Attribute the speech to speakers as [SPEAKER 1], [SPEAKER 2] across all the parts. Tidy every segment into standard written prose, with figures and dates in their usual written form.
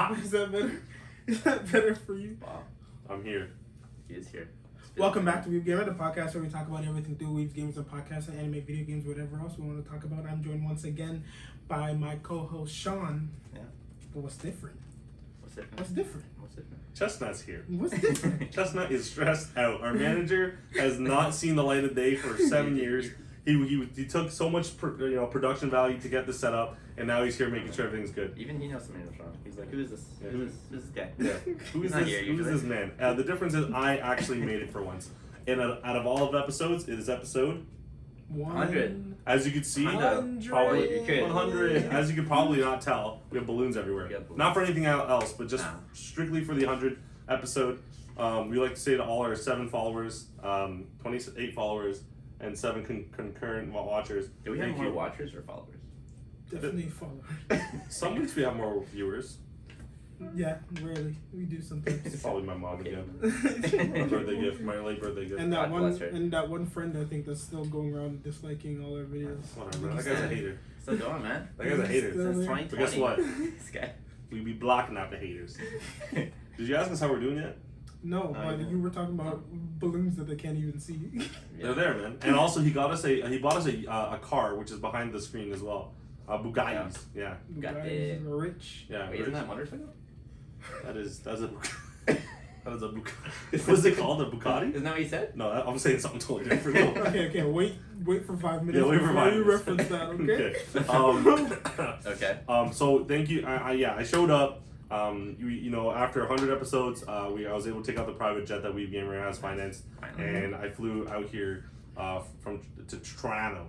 [SPEAKER 1] Wow.
[SPEAKER 2] Is that better? Is that better for you?
[SPEAKER 1] Wow.
[SPEAKER 3] I'm here.
[SPEAKER 1] He is here.
[SPEAKER 2] Welcome back to WeebGamer, the podcast where we talk about everything through Weeb's games and podcasts and anime, video games, whatever else we want to talk about. I'm joined once again by my co-host Sean.
[SPEAKER 1] Yeah.
[SPEAKER 2] But what's different?
[SPEAKER 1] What's different?
[SPEAKER 2] What's different?
[SPEAKER 1] What's different?
[SPEAKER 3] Chestnut's here.
[SPEAKER 2] What's different?
[SPEAKER 3] Chestnut is stressed out. Our manager has not seen the light of day for 7 years. He took so much production value to get this set up, and now he's here making sure everything's good.
[SPEAKER 1] Even he knows something was wrong. He's like, who is this?
[SPEAKER 3] Yeah.
[SPEAKER 1] Who's this guy?
[SPEAKER 3] Yeah. Who is
[SPEAKER 1] Not
[SPEAKER 3] this?
[SPEAKER 1] here
[SPEAKER 3] Who is
[SPEAKER 1] usually.
[SPEAKER 3] this man? The difference is I actually made it for once. And out of all of the episodes, it is episode
[SPEAKER 1] 100.
[SPEAKER 3] As you can see,
[SPEAKER 2] 100.
[SPEAKER 3] probably
[SPEAKER 1] You could.
[SPEAKER 3] 100. As you could probably not tell, we have balloons everywhere.
[SPEAKER 1] We have balloons.
[SPEAKER 3] Not for anything else, but just
[SPEAKER 1] No.
[SPEAKER 3] strictly for the 100 episode. We like to say to all our 7 followers, 28 followers, and 7 concurrent watchers.
[SPEAKER 1] Do we have
[SPEAKER 3] Thank
[SPEAKER 1] more
[SPEAKER 3] you.
[SPEAKER 1] watchers or followers?
[SPEAKER 2] Definitely follow.
[SPEAKER 3] Some weeks we have more viewers.
[SPEAKER 2] Yeah, rarely. We do sometimes.
[SPEAKER 3] It's probably my mom
[SPEAKER 1] Okay.
[SPEAKER 3] again. My birthday gift, my late birthday gift.
[SPEAKER 2] And that
[SPEAKER 1] God
[SPEAKER 2] one,
[SPEAKER 1] bless her.
[SPEAKER 2] and that one friend I think that's still going around disliking all our videos.
[SPEAKER 3] Whatever. That guy's a hater.
[SPEAKER 1] Still going, man.
[SPEAKER 3] That guy's a hater.
[SPEAKER 2] Still
[SPEAKER 1] Since
[SPEAKER 2] there.
[SPEAKER 1] 2020.
[SPEAKER 3] But guess what?
[SPEAKER 1] This guy.
[SPEAKER 3] We be blocking out the haters. Did you ask us how we're doing yet?
[SPEAKER 2] No,
[SPEAKER 1] I
[SPEAKER 2] but
[SPEAKER 1] know.
[SPEAKER 2] you were talking about balloons that they can't even see.
[SPEAKER 3] They're there, man. And also, he bought us a car, which is behind the screen as well. Bugattis. Yeah.
[SPEAKER 2] You
[SPEAKER 1] Got
[SPEAKER 2] guys
[SPEAKER 1] it.
[SPEAKER 2] are rich.
[SPEAKER 3] Yeah.
[SPEAKER 1] Wait, isn't that motorcycle?
[SPEAKER 3] That's a Bugatti. That is a Bugatti. What's it called? A Bugatti?
[SPEAKER 1] Isn't that what you said?
[SPEAKER 3] No, I'm saying something totally different.
[SPEAKER 2] Okay, wait for 5 minutes.
[SPEAKER 3] Yeah, wait for
[SPEAKER 2] before
[SPEAKER 3] 5
[SPEAKER 2] you
[SPEAKER 3] minutes.
[SPEAKER 2] reference that, okay?
[SPEAKER 1] Okay.
[SPEAKER 3] So thank you. I showed up. After 100 episodes, I was able to take out the private jet that WeebGamer has financed,
[SPEAKER 1] Finally.
[SPEAKER 3] and I flew out here to Toronto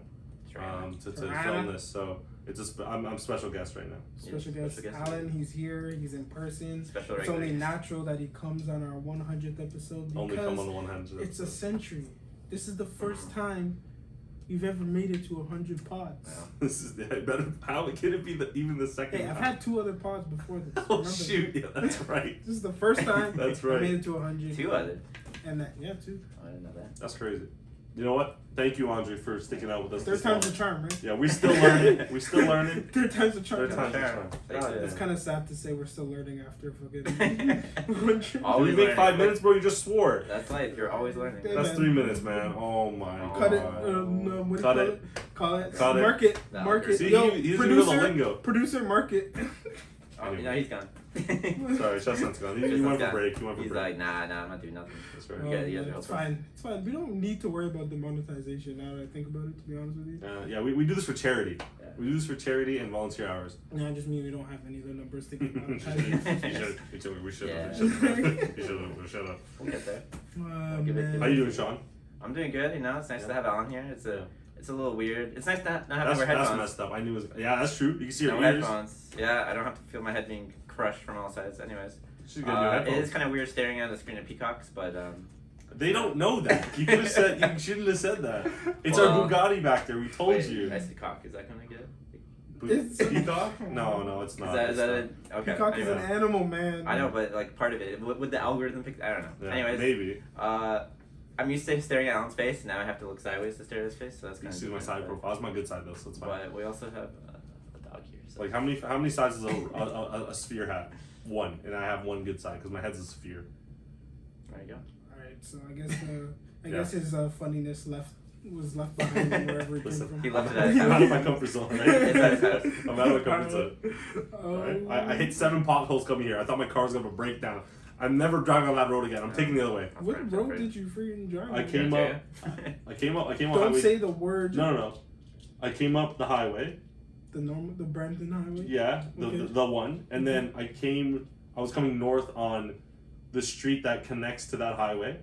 [SPEAKER 3] to
[SPEAKER 2] Toronto.
[SPEAKER 3] film this. So I'm a special guest right now.
[SPEAKER 2] Special
[SPEAKER 1] Yeah,
[SPEAKER 2] guest
[SPEAKER 1] special guest.
[SPEAKER 2] Alan, he's here, he's in person.
[SPEAKER 1] Special
[SPEAKER 2] It's
[SPEAKER 1] regular
[SPEAKER 2] only
[SPEAKER 1] guest.
[SPEAKER 2] natural that he comes on our 100th episode
[SPEAKER 3] Only
[SPEAKER 2] because
[SPEAKER 3] come on the 100.
[SPEAKER 2] it's a century. This is the first time we've ever made it to 100 pods.
[SPEAKER 1] Wow.
[SPEAKER 3] This is better. How can it be even the second?
[SPEAKER 2] Hey, I've
[SPEAKER 3] time?
[SPEAKER 2] had 2 other pods before this.
[SPEAKER 3] Oh
[SPEAKER 2] remember?
[SPEAKER 3] shoot! Yeah, that's right.
[SPEAKER 2] This is the first time
[SPEAKER 3] That's
[SPEAKER 2] I
[SPEAKER 3] right.
[SPEAKER 2] made it to 100.
[SPEAKER 1] 2 other.
[SPEAKER 2] And that, yeah, 2.
[SPEAKER 1] Oh, I didn't know that.
[SPEAKER 3] That's crazy. You know what? Thank you, Andre, for sticking out with us.
[SPEAKER 2] Third
[SPEAKER 3] this
[SPEAKER 2] time's
[SPEAKER 3] long.
[SPEAKER 2] a charm, right?
[SPEAKER 3] Yeah, we're still learning. We're still learning.
[SPEAKER 2] Third time's a charm.
[SPEAKER 3] Third time's a
[SPEAKER 1] Sure.
[SPEAKER 3] charm.
[SPEAKER 1] Thanks,
[SPEAKER 3] Oh, yeah.
[SPEAKER 2] It's kind of sad to say we're still learning after fucking 100.
[SPEAKER 1] Always
[SPEAKER 3] Did we make
[SPEAKER 1] learning.
[SPEAKER 3] 5 minutes, bro? You just swore.
[SPEAKER 1] That's life. You're always learning.
[SPEAKER 2] Yeah.
[SPEAKER 3] That's
[SPEAKER 2] man.
[SPEAKER 3] 3 minutes, man. Oh my
[SPEAKER 2] Cut
[SPEAKER 3] god.
[SPEAKER 2] it. No, what do you
[SPEAKER 3] Cut
[SPEAKER 2] call
[SPEAKER 3] it.
[SPEAKER 2] it? Call it.
[SPEAKER 3] Cut it.
[SPEAKER 2] Mark it.
[SPEAKER 1] No,
[SPEAKER 2] Mark it.
[SPEAKER 3] See,
[SPEAKER 2] Yo,
[SPEAKER 3] he doesn't know the lingo.
[SPEAKER 2] Producer, mark it.
[SPEAKER 1] Oh, you know, he's gone.
[SPEAKER 3] Sorry, Chestnut's gone. He
[SPEAKER 1] Chestnut's
[SPEAKER 3] went for
[SPEAKER 1] gone.
[SPEAKER 3] break. He went for
[SPEAKER 1] He's
[SPEAKER 3] break.
[SPEAKER 1] like, nah, I'm not doing nothing.
[SPEAKER 3] That's right.
[SPEAKER 1] You guys- you guys are
[SPEAKER 2] It's
[SPEAKER 1] helpful.
[SPEAKER 2] fine. It's fine. We don't need to worry about the monetization now that I think about it, to be honest with you.
[SPEAKER 3] Yeah, we do this for charity.
[SPEAKER 1] Yeah.
[SPEAKER 3] We do this for charity and volunteer hours.
[SPEAKER 2] Yeah, I just mean we don't have any of the numbers to get
[SPEAKER 3] We
[SPEAKER 2] monetized.
[SPEAKER 3] should
[SPEAKER 1] Yeah.
[SPEAKER 3] have. Shut up.
[SPEAKER 1] We'll get there.
[SPEAKER 2] Oh,
[SPEAKER 1] Give it-
[SPEAKER 2] man.
[SPEAKER 3] How you doing, Sean?
[SPEAKER 1] I'm doing good. You know, it's nice to have Alan here. It's a little weird. It's nice to not have to
[SPEAKER 3] That's
[SPEAKER 1] wear headphones.
[SPEAKER 3] messed up. I knew it was. Yeah, that's true. You can see your
[SPEAKER 1] No
[SPEAKER 3] ears.
[SPEAKER 1] headphones. Yeah, I don't have to feel my head being crushed from all sides. Anyways,
[SPEAKER 3] She's gonna do
[SPEAKER 1] it
[SPEAKER 3] headphones.
[SPEAKER 1] is kind of weird staring at the screen of peacocks, but
[SPEAKER 3] They don't know that. You could have said. You shouldn't have said that. It's
[SPEAKER 1] Well,
[SPEAKER 3] our Bugatti back there. We told
[SPEAKER 1] wait,
[SPEAKER 3] you.
[SPEAKER 1] I said cock. Is that gonna get it?
[SPEAKER 2] It's-
[SPEAKER 3] Peacock? No, it's not.
[SPEAKER 1] Is that
[SPEAKER 3] It's
[SPEAKER 1] it? Okay.
[SPEAKER 2] Peacock is an
[SPEAKER 1] anyway.
[SPEAKER 2] animal, man.
[SPEAKER 1] I know, but like part of it, would the algorithm pick? I don't know.
[SPEAKER 3] Yeah,
[SPEAKER 1] Anyways,
[SPEAKER 3] maybe.
[SPEAKER 1] I'm used to staring at Alan's face. Now I have to look sideways to stare at his face, so that's
[SPEAKER 3] You
[SPEAKER 1] kind
[SPEAKER 3] see
[SPEAKER 1] of
[SPEAKER 3] my side profile. It's my good side though, so it's fine.
[SPEAKER 1] But we also have a dog here. So.
[SPEAKER 3] Like how many sides does a sphere have? 1, and I have 1 good side because my head's a sphere.
[SPEAKER 1] There you go.
[SPEAKER 2] Alright, so I guess
[SPEAKER 3] Yeah.
[SPEAKER 2] guess his funniness was left behind wherever it came
[SPEAKER 3] Listen,
[SPEAKER 2] from.
[SPEAKER 1] he left it at his
[SPEAKER 3] I'm
[SPEAKER 1] house.
[SPEAKER 3] out of my comfort zone. Right?
[SPEAKER 1] It's at his house.
[SPEAKER 3] I'm out of my comfort zone.
[SPEAKER 2] Oh.
[SPEAKER 3] Alright? I hit 7 potholes coming here. I thought my car was gonna break down. I'm never driving on that road again. I'm taking the other way.
[SPEAKER 2] What road did you freaking drive?
[SPEAKER 3] I
[SPEAKER 2] on?
[SPEAKER 3] came
[SPEAKER 1] Okay.
[SPEAKER 3] up. I came on
[SPEAKER 2] Don't
[SPEAKER 3] highway.
[SPEAKER 2] say the word.
[SPEAKER 3] No. I came up the highway.
[SPEAKER 2] The Brampton Highway.
[SPEAKER 3] Yeah,
[SPEAKER 2] Okay.
[SPEAKER 3] the one, and then I was coming north on the street that connects to that highway,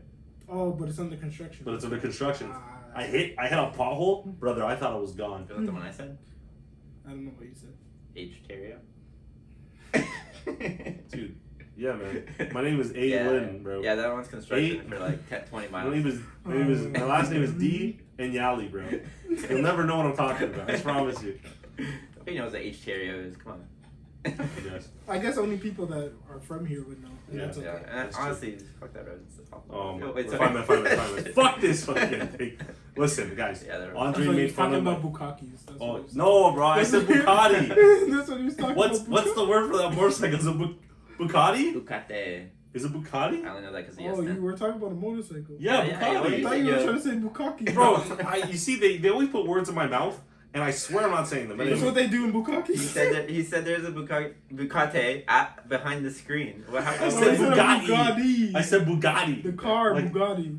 [SPEAKER 2] Oh, but it's under construction.
[SPEAKER 3] but it's under construction.
[SPEAKER 2] Ah,
[SPEAKER 3] I hit a pothole, brother. I thought I was gone.
[SPEAKER 1] Feel like the one I said?
[SPEAKER 2] I don't know what you said.
[SPEAKER 1] H. Terrio.
[SPEAKER 3] Dude, yeah, man. My name is A.
[SPEAKER 1] Yeah.
[SPEAKER 3] Lynn, bro.
[SPEAKER 1] Yeah, that one's construction
[SPEAKER 3] A-
[SPEAKER 1] for like 10, 20
[SPEAKER 3] My
[SPEAKER 1] miles.
[SPEAKER 3] name is my last name is D and Yali, bro. You'll never know what I'm talking about. I promise you.
[SPEAKER 1] Nobody knows what H. Terrio is. Come on.
[SPEAKER 3] Yes.
[SPEAKER 2] I guess only people that are from here would know. And
[SPEAKER 3] Yeah.
[SPEAKER 2] that's okay.
[SPEAKER 1] Yeah, and
[SPEAKER 3] That's true.
[SPEAKER 1] honestly, fuck that road. It's awful.
[SPEAKER 3] Oh my.
[SPEAKER 1] Wait,
[SPEAKER 3] 5 minutes. Fuck this fucking thing. Listen, guys.
[SPEAKER 1] Yeah, they're-
[SPEAKER 3] Andre
[SPEAKER 2] So
[SPEAKER 3] made
[SPEAKER 2] he's
[SPEAKER 3] fun
[SPEAKER 2] talking
[SPEAKER 3] of
[SPEAKER 2] about
[SPEAKER 3] my.
[SPEAKER 2] Bukakis. That's
[SPEAKER 3] Oh
[SPEAKER 2] what he was
[SPEAKER 3] no, bro! I said Bugatti.
[SPEAKER 2] That's what he was talking
[SPEAKER 3] What's
[SPEAKER 2] about.
[SPEAKER 3] the word for that motorcycle? It's a Bugatti?
[SPEAKER 1] Bukate.
[SPEAKER 3] Is it Bugatti?
[SPEAKER 1] I only know that because of
[SPEAKER 2] Oh, you
[SPEAKER 1] Yeston.
[SPEAKER 2] were talking about a motorcycle.
[SPEAKER 3] Yeah,
[SPEAKER 1] Yeah,
[SPEAKER 3] Bugatti.
[SPEAKER 2] I thought you were trying to say bukkake.
[SPEAKER 3] Bro, you see, they always put words in my mouth, and I swear I'm not saying them. But
[SPEAKER 2] That's
[SPEAKER 3] anyway.
[SPEAKER 2] what they do in bukkake.
[SPEAKER 1] He said there's a Bukate at behind the screen. What
[SPEAKER 3] I
[SPEAKER 1] happened?
[SPEAKER 3] said
[SPEAKER 2] It's a
[SPEAKER 3] Bugatti. I said Bugatti.
[SPEAKER 2] The car,
[SPEAKER 3] Like-
[SPEAKER 2] Bugatti.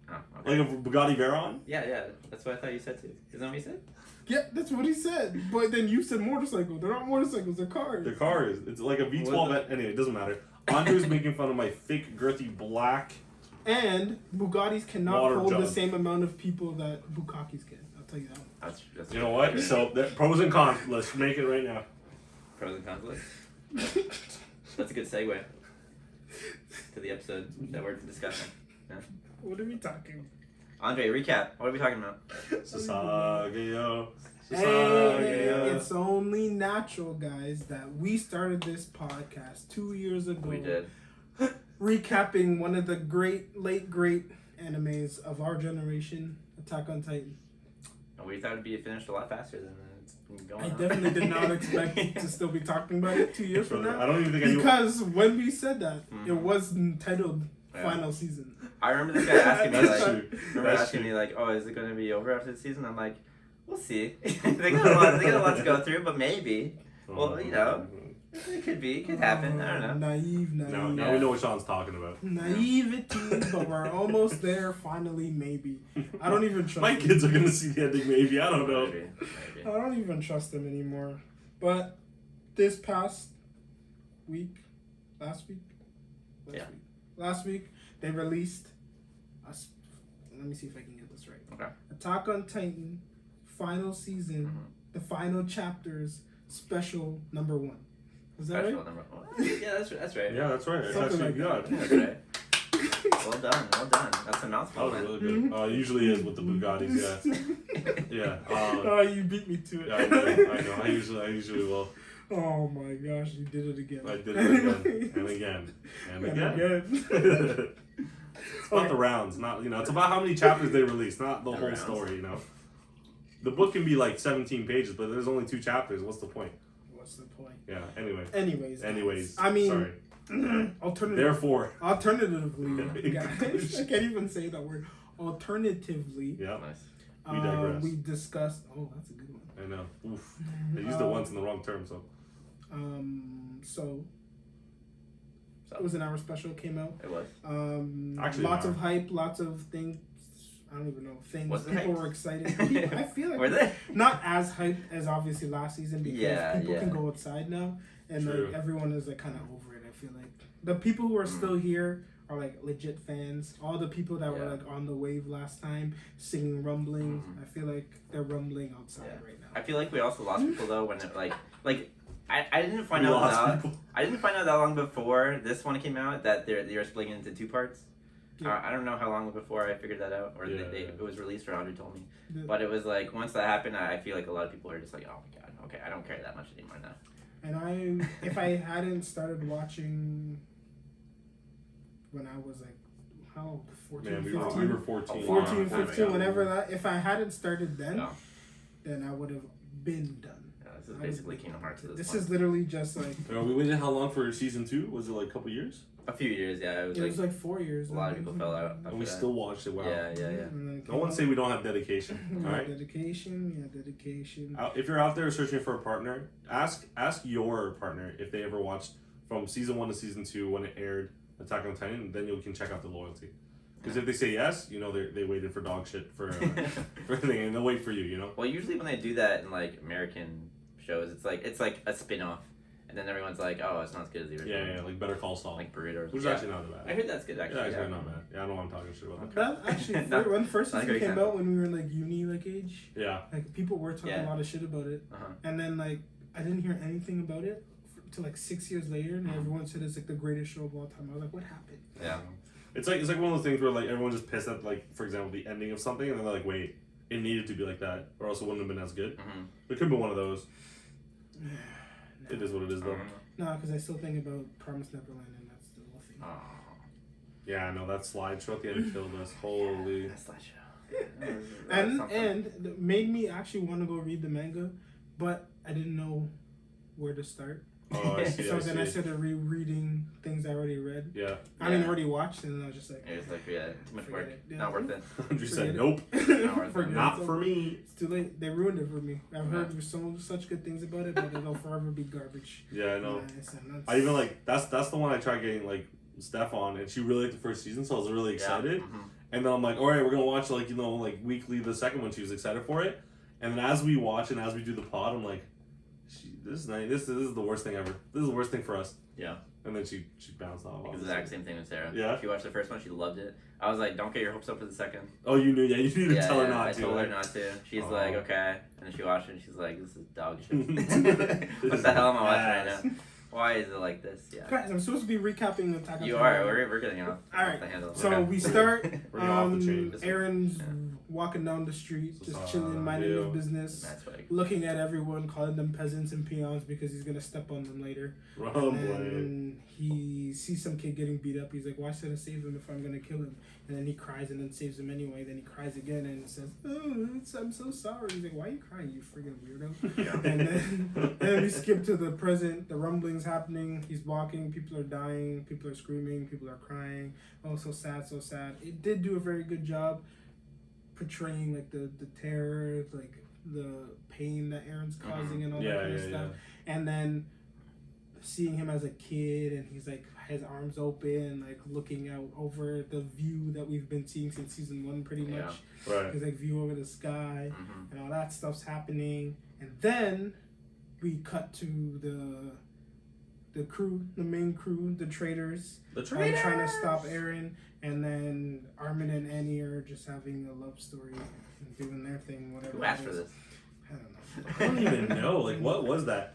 [SPEAKER 1] Oh, okay.
[SPEAKER 3] Like a Bugatti Veyron?
[SPEAKER 1] Yeah, that's what I thought you said too. Isn't that what you said?
[SPEAKER 2] Yeah, that's what he said. But then you said motorcycle. They're not motorcycles, they're cars.
[SPEAKER 3] The car is. It's like a V12. Anyway, it doesn't matter. Andrew's making fun of my thick, girthy black.
[SPEAKER 2] And Bugattis cannot
[SPEAKER 3] Water
[SPEAKER 2] hold the
[SPEAKER 3] jug.
[SPEAKER 2] same amount of people that Bukkakis can. I'll tell you that one.
[SPEAKER 1] That's
[SPEAKER 3] You know what? So, pros and cons. Let's make it right now.
[SPEAKER 1] Pros and cons list. That's a good segue to the episode that we're discussing. Yeah.
[SPEAKER 2] What are we talking?
[SPEAKER 1] Andre, recap. What are we talking about?
[SPEAKER 3] Sasageyo.
[SPEAKER 2] Hey,
[SPEAKER 3] Sasageyo.
[SPEAKER 2] it's only natural, guys, that we started this podcast 2 years ago.
[SPEAKER 1] We did.
[SPEAKER 2] Recapping one of the late great animes of our generation, Attack on Titan.
[SPEAKER 1] And we thought it'd be finished a lot faster than it's been going
[SPEAKER 2] I
[SPEAKER 1] on.
[SPEAKER 2] definitely did not expect to still be talking about it 2 years from now.
[SPEAKER 3] I don't even think I knew.
[SPEAKER 2] Because when we said that,
[SPEAKER 1] Mhm.
[SPEAKER 2] it was entitled
[SPEAKER 1] Yeah.
[SPEAKER 2] Final Season.
[SPEAKER 1] I remember this guy asking me
[SPEAKER 3] That's
[SPEAKER 1] like,
[SPEAKER 3] true.
[SPEAKER 1] remember
[SPEAKER 3] That's
[SPEAKER 1] asking
[SPEAKER 3] true.
[SPEAKER 1] me like, oh, is it going to be over after the season? I'm like, we'll see. they got a lot to go through, but maybe. Well, you know, it could be, it could happen. I don't know.
[SPEAKER 2] Naive.
[SPEAKER 3] Now
[SPEAKER 1] Yeah.
[SPEAKER 3] we know what Sean's talking about.
[SPEAKER 2] Naivety, but we're almost there. Finally, maybe. I don't even trust
[SPEAKER 3] My
[SPEAKER 2] them.
[SPEAKER 3] kids are gonna see the ending. Maybe I don't know.
[SPEAKER 1] Maybe.
[SPEAKER 2] I don't even trust them anymore. But this past week, last week, last week they released. Let me see if I can get this right.
[SPEAKER 1] Okay.
[SPEAKER 2] Attack on Titan, final season, the final chapters, special number 1. Is that
[SPEAKER 1] Special
[SPEAKER 2] right?
[SPEAKER 1] number. Oh, yeah, that's right.
[SPEAKER 3] Yeah, that's right. It's
[SPEAKER 2] Something
[SPEAKER 3] actually
[SPEAKER 2] like
[SPEAKER 3] good.
[SPEAKER 1] That's right. Well done. That's a
[SPEAKER 3] That
[SPEAKER 1] mouthful,
[SPEAKER 3] was
[SPEAKER 1] man.
[SPEAKER 3] really good. It usually is with the Bugattis. Yeah. Yeah.
[SPEAKER 2] Oh, you beat me to it.
[SPEAKER 3] Yeah, I know. I usually will.
[SPEAKER 2] Oh my gosh, you did it again.
[SPEAKER 3] I did it again and again. It's about the rounds, not it's about how many chapters they release, not the whole
[SPEAKER 1] rounds.
[SPEAKER 3] story. The book can be like 17 pages, but there's only 2 chapters. What's the point?
[SPEAKER 2] What's the point?
[SPEAKER 3] Yeah. Anyway.
[SPEAKER 2] Anyways. I mean,
[SPEAKER 3] sorry.
[SPEAKER 2] alternatively,
[SPEAKER 3] Therefore.
[SPEAKER 2] guys, I can't even say that word. Alternatively,
[SPEAKER 3] Yeah.
[SPEAKER 1] Nice.
[SPEAKER 3] We digress.
[SPEAKER 2] we discussed. Oh, that's a good one.
[SPEAKER 3] I know. Oof. I used it once in the wrong term, so.
[SPEAKER 2] So it was an hour special. It came out.
[SPEAKER 1] It was.
[SPEAKER 3] Actually,
[SPEAKER 2] lots
[SPEAKER 3] an
[SPEAKER 2] of hype, lots of things. I don't even know things.
[SPEAKER 1] Was it
[SPEAKER 2] People
[SPEAKER 1] hyped?
[SPEAKER 2] were excited. I feel like
[SPEAKER 1] Were they?
[SPEAKER 2] not as hyped as obviously last season because people
[SPEAKER 1] Yeah.
[SPEAKER 2] can go outside now, and
[SPEAKER 3] True.
[SPEAKER 2] like everyone is like kind of over it. I feel like the people who are still here are like legit fans. All the people that were
[SPEAKER 1] Yeah.
[SPEAKER 2] like on the wave last time singing rumbling.
[SPEAKER 1] Mhm.
[SPEAKER 2] I feel like they're rumbling outside
[SPEAKER 1] Yeah.
[SPEAKER 2] right now.
[SPEAKER 1] I feel like we also lost people though when it like I didn't find
[SPEAKER 3] We
[SPEAKER 1] out
[SPEAKER 3] lost
[SPEAKER 1] that
[SPEAKER 3] people.
[SPEAKER 1] I didn't find out that long before this one came out that they were splitting it into 2 parts.
[SPEAKER 2] Yeah.
[SPEAKER 1] I don't know how long before I figured that out, or
[SPEAKER 3] Yeah,
[SPEAKER 1] it was released, or Audrey told me.
[SPEAKER 2] Yeah.
[SPEAKER 1] But it was like once that happened, I feel like a lot of people are just like, oh my god, okay, I don't care that much anymore now.
[SPEAKER 2] And if I hadn't started watching when I was like, how, 14,
[SPEAKER 3] Man, we
[SPEAKER 2] 15?
[SPEAKER 3] were 14.
[SPEAKER 1] Oh,
[SPEAKER 2] 14,
[SPEAKER 1] long time
[SPEAKER 2] 15,
[SPEAKER 1] ago.
[SPEAKER 2] whenever that, if I hadn't started then,
[SPEAKER 1] Yeah.
[SPEAKER 2] then I would have been done.
[SPEAKER 1] Yeah, this is basically Kingdom Hearts at this
[SPEAKER 2] This
[SPEAKER 1] point.
[SPEAKER 2] is literally just like,
[SPEAKER 3] We waited how long for season 2? Was it like a couple years?
[SPEAKER 1] A few years, yeah. It was
[SPEAKER 2] it
[SPEAKER 1] like
[SPEAKER 2] was like 4 years.
[SPEAKER 1] a lot of people fell out.
[SPEAKER 3] And we
[SPEAKER 1] after that.
[SPEAKER 3] still watched it. Wow.
[SPEAKER 1] Yeah.
[SPEAKER 2] And then
[SPEAKER 3] No one say we don't have dedication.
[SPEAKER 2] Yeah,
[SPEAKER 3] All right.
[SPEAKER 2] dedication.
[SPEAKER 3] If you're out there searching for a partner, ask your partner if they ever watched from season 1 to season 2 when it aired Attack on Titan. Then you can check out the loyalty. Because if they say yes, they waited for dog shit for everything, and they'll wait for you.
[SPEAKER 1] Well, usually when they do that in like American shows, it's like a spin-off, and then everyone's like, oh, it's not as good as the original.
[SPEAKER 3] Yeah, like Better Call Saul,
[SPEAKER 1] Like burritos.
[SPEAKER 3] which is
[SPEAKER 1] Yeah.
[SPEAKER 3] actually not bad.
[SPEAKER 1] I heard that's good actually.
[SPEAKER 3] Yeah, actually
[SPEAKER 1] Yeah.
[SPEAKER 3] not bad. Yeah, I know I'm talking shit about that.
[SPEAKER 2] That actually,
[SPEAKER 1] No,
[SPEAKER 2] when the first
[SPEAKER 1] not a
[SPEAKER 2] season
[SPEAKER 1] good
[SPEAKER 2] came
[SPEAKER 1] example.
[SPEAKER 2] out, when we were in like uni like age,
[SPEAKER 3] Yeah.
[SPEAKER 2] like people were talking
[SPEAKER 1] Yeah.
[SPEAKER 2] a lot of shit about it,
[SPEAKER 1] Uh-huh.
[SPEAKER 2] and then like I didn't hear anything about it till like 6 years later, and everyone said it's like the greatest show of all time. I was like, what happened?
[SPEAKER 1] Yeah.
[SPEAKER 3] It's like one of those things where like everyone's just pissed at like, for example, the ending of something, and then they're like, wait, it needed to be like that, or else it wouldn't have been as good.
[SPEAKER 1] Mm-hmm.
[SPEAKER 3] It could be one of those. It is what it is, though.
[SPEAKER 2] No, because I still think about Promised Neverland, and that's the whole thing.
[SPEAKER 1] Oh,
[SPEAKER 3] Yeah, I know that slideshow at the end killed us. Holy.
[SPEAKER 1] that slideshow.
[SPEAKER 2] And it made me actually want to go read the manga, but I didn't know where to start.
[SPEAKER 3] Oh, I see.
[SPEAKER 2] So then I started rereading things I already read.
[SPEAKER 3] Yeah.
[SPEAKER 2] I mean, already watched, and then I was just like,
[SPEAKER 1] It was like, yeah, too much work.
[SPEAKER 2] Yeah.
[SPEAKER 1] Not worth it.
[SPEAKER 3] Andrew said,
[SPEAKER 2] Forget it.
[SPEAKER 3] nope.
[SPEAKER 1] Not worth it.
[SPEAKER 3] Not for me.
[SPEAKER 2] It's too late. They ruined it for me. I've heard such good things about it, but it'll forever be garbage.
[SPEAKER 3] Yeah, I know.
[SPEAKER 2] Yeah,
[SPEAKER 3] I even like that's the one I tried getting like Steph on, and she really liked the first season, so I was really excited.
[SPEAKER 1] Mm-hmm.
[SPEAKER 3] And then I'm like, all right, we're gonna watch like weekly the second one. She was excited for it, and then as we watch and as we do the pod, I'm like, this is nice. This is the worst thing ever. This is the worst thing for us.
[SPEAKER 1] Yeah.
[SPEAKER 3] And then she bounced off.
[SPEAKER 1] Exact same thing with Sarah.
[SPEAKER 3] Yeah.
[SPEAKER 1] She watched the first one. She loved it. I was like, don't get your hopes up for the second.
[SPEAKER 3] Oh, you knew? Yeah, you need to tell her not
[SPEAKER 1] I
[SPEAKER 3] to.
[SPEAKER 1] told her
[SPEAKER 3] like,
[SPEAKER 1] not to. She's like, okay. And then she watched it and she's like, this is dog shit.
[SPEAKER 3] This
[SPEAKER 1] What the hell am I watching
[SPEAKER 3] ass.
[SPEAKER 1] right now? Why is it like this? Yeah.
[SPEAKER 2] Guys, I'm supposed to be recapping the Attack on
[SPEAKER 1] You
[SPEAKER 2] Titan.
[SPEAKER 1] are. We're getting off the handle.
[SPEAKER 2] So
[SPEAKER 1] Okay.
[SPEAKER 2] we start.
[SPEAKER 3] We're getting off the chain.
[SPEAKER 2] Aaron's walking down the street, just chilling, minding his business,
[SPEAKER 1] That's like,
[SPEAKER 2] looking at everyone, calling them peasants and peons because he's gonna step on them later.
[SPEAKER 3] Oh boy.
[SPEAKER 2] And he sees some kid getting beat up. He's like, "Why should I save him if I'm gonna kill him?" And then he cries and then saves him anyway. Then he cries again and says, "Oh, I'm so sorry." He's like, "Why are you crying, you friggin' weirdo?"
[SPEAKER 1] yeah.
[SPEAKER 2] And then we skip to the present. The rumblings happening. He's walking. People are dying. People are screaming. People are crying. Oh, so sad, so sad. It did do a very good job portraying like the terror, like the pain that Aaron's causing and all that kind of stuff. And then seeing him as a kid and he's like his arms open, like looking out over the view that we've been seeing since season 1 pretty much.
[SPEAKER 3] Right.
[SPEAKER 2] His like view over the sky and all that stuff's happening. And then we cut to the crew, the main crew, the traders. Trying to stop Aaron. And then Armin and Annie are just having a love story and doing their thing, whatever.
[SPEAKER 1] Who asked for this?
[SPEAKER 2] I don't know.
[SPEAKER 3] I don't even know. Like, what was that?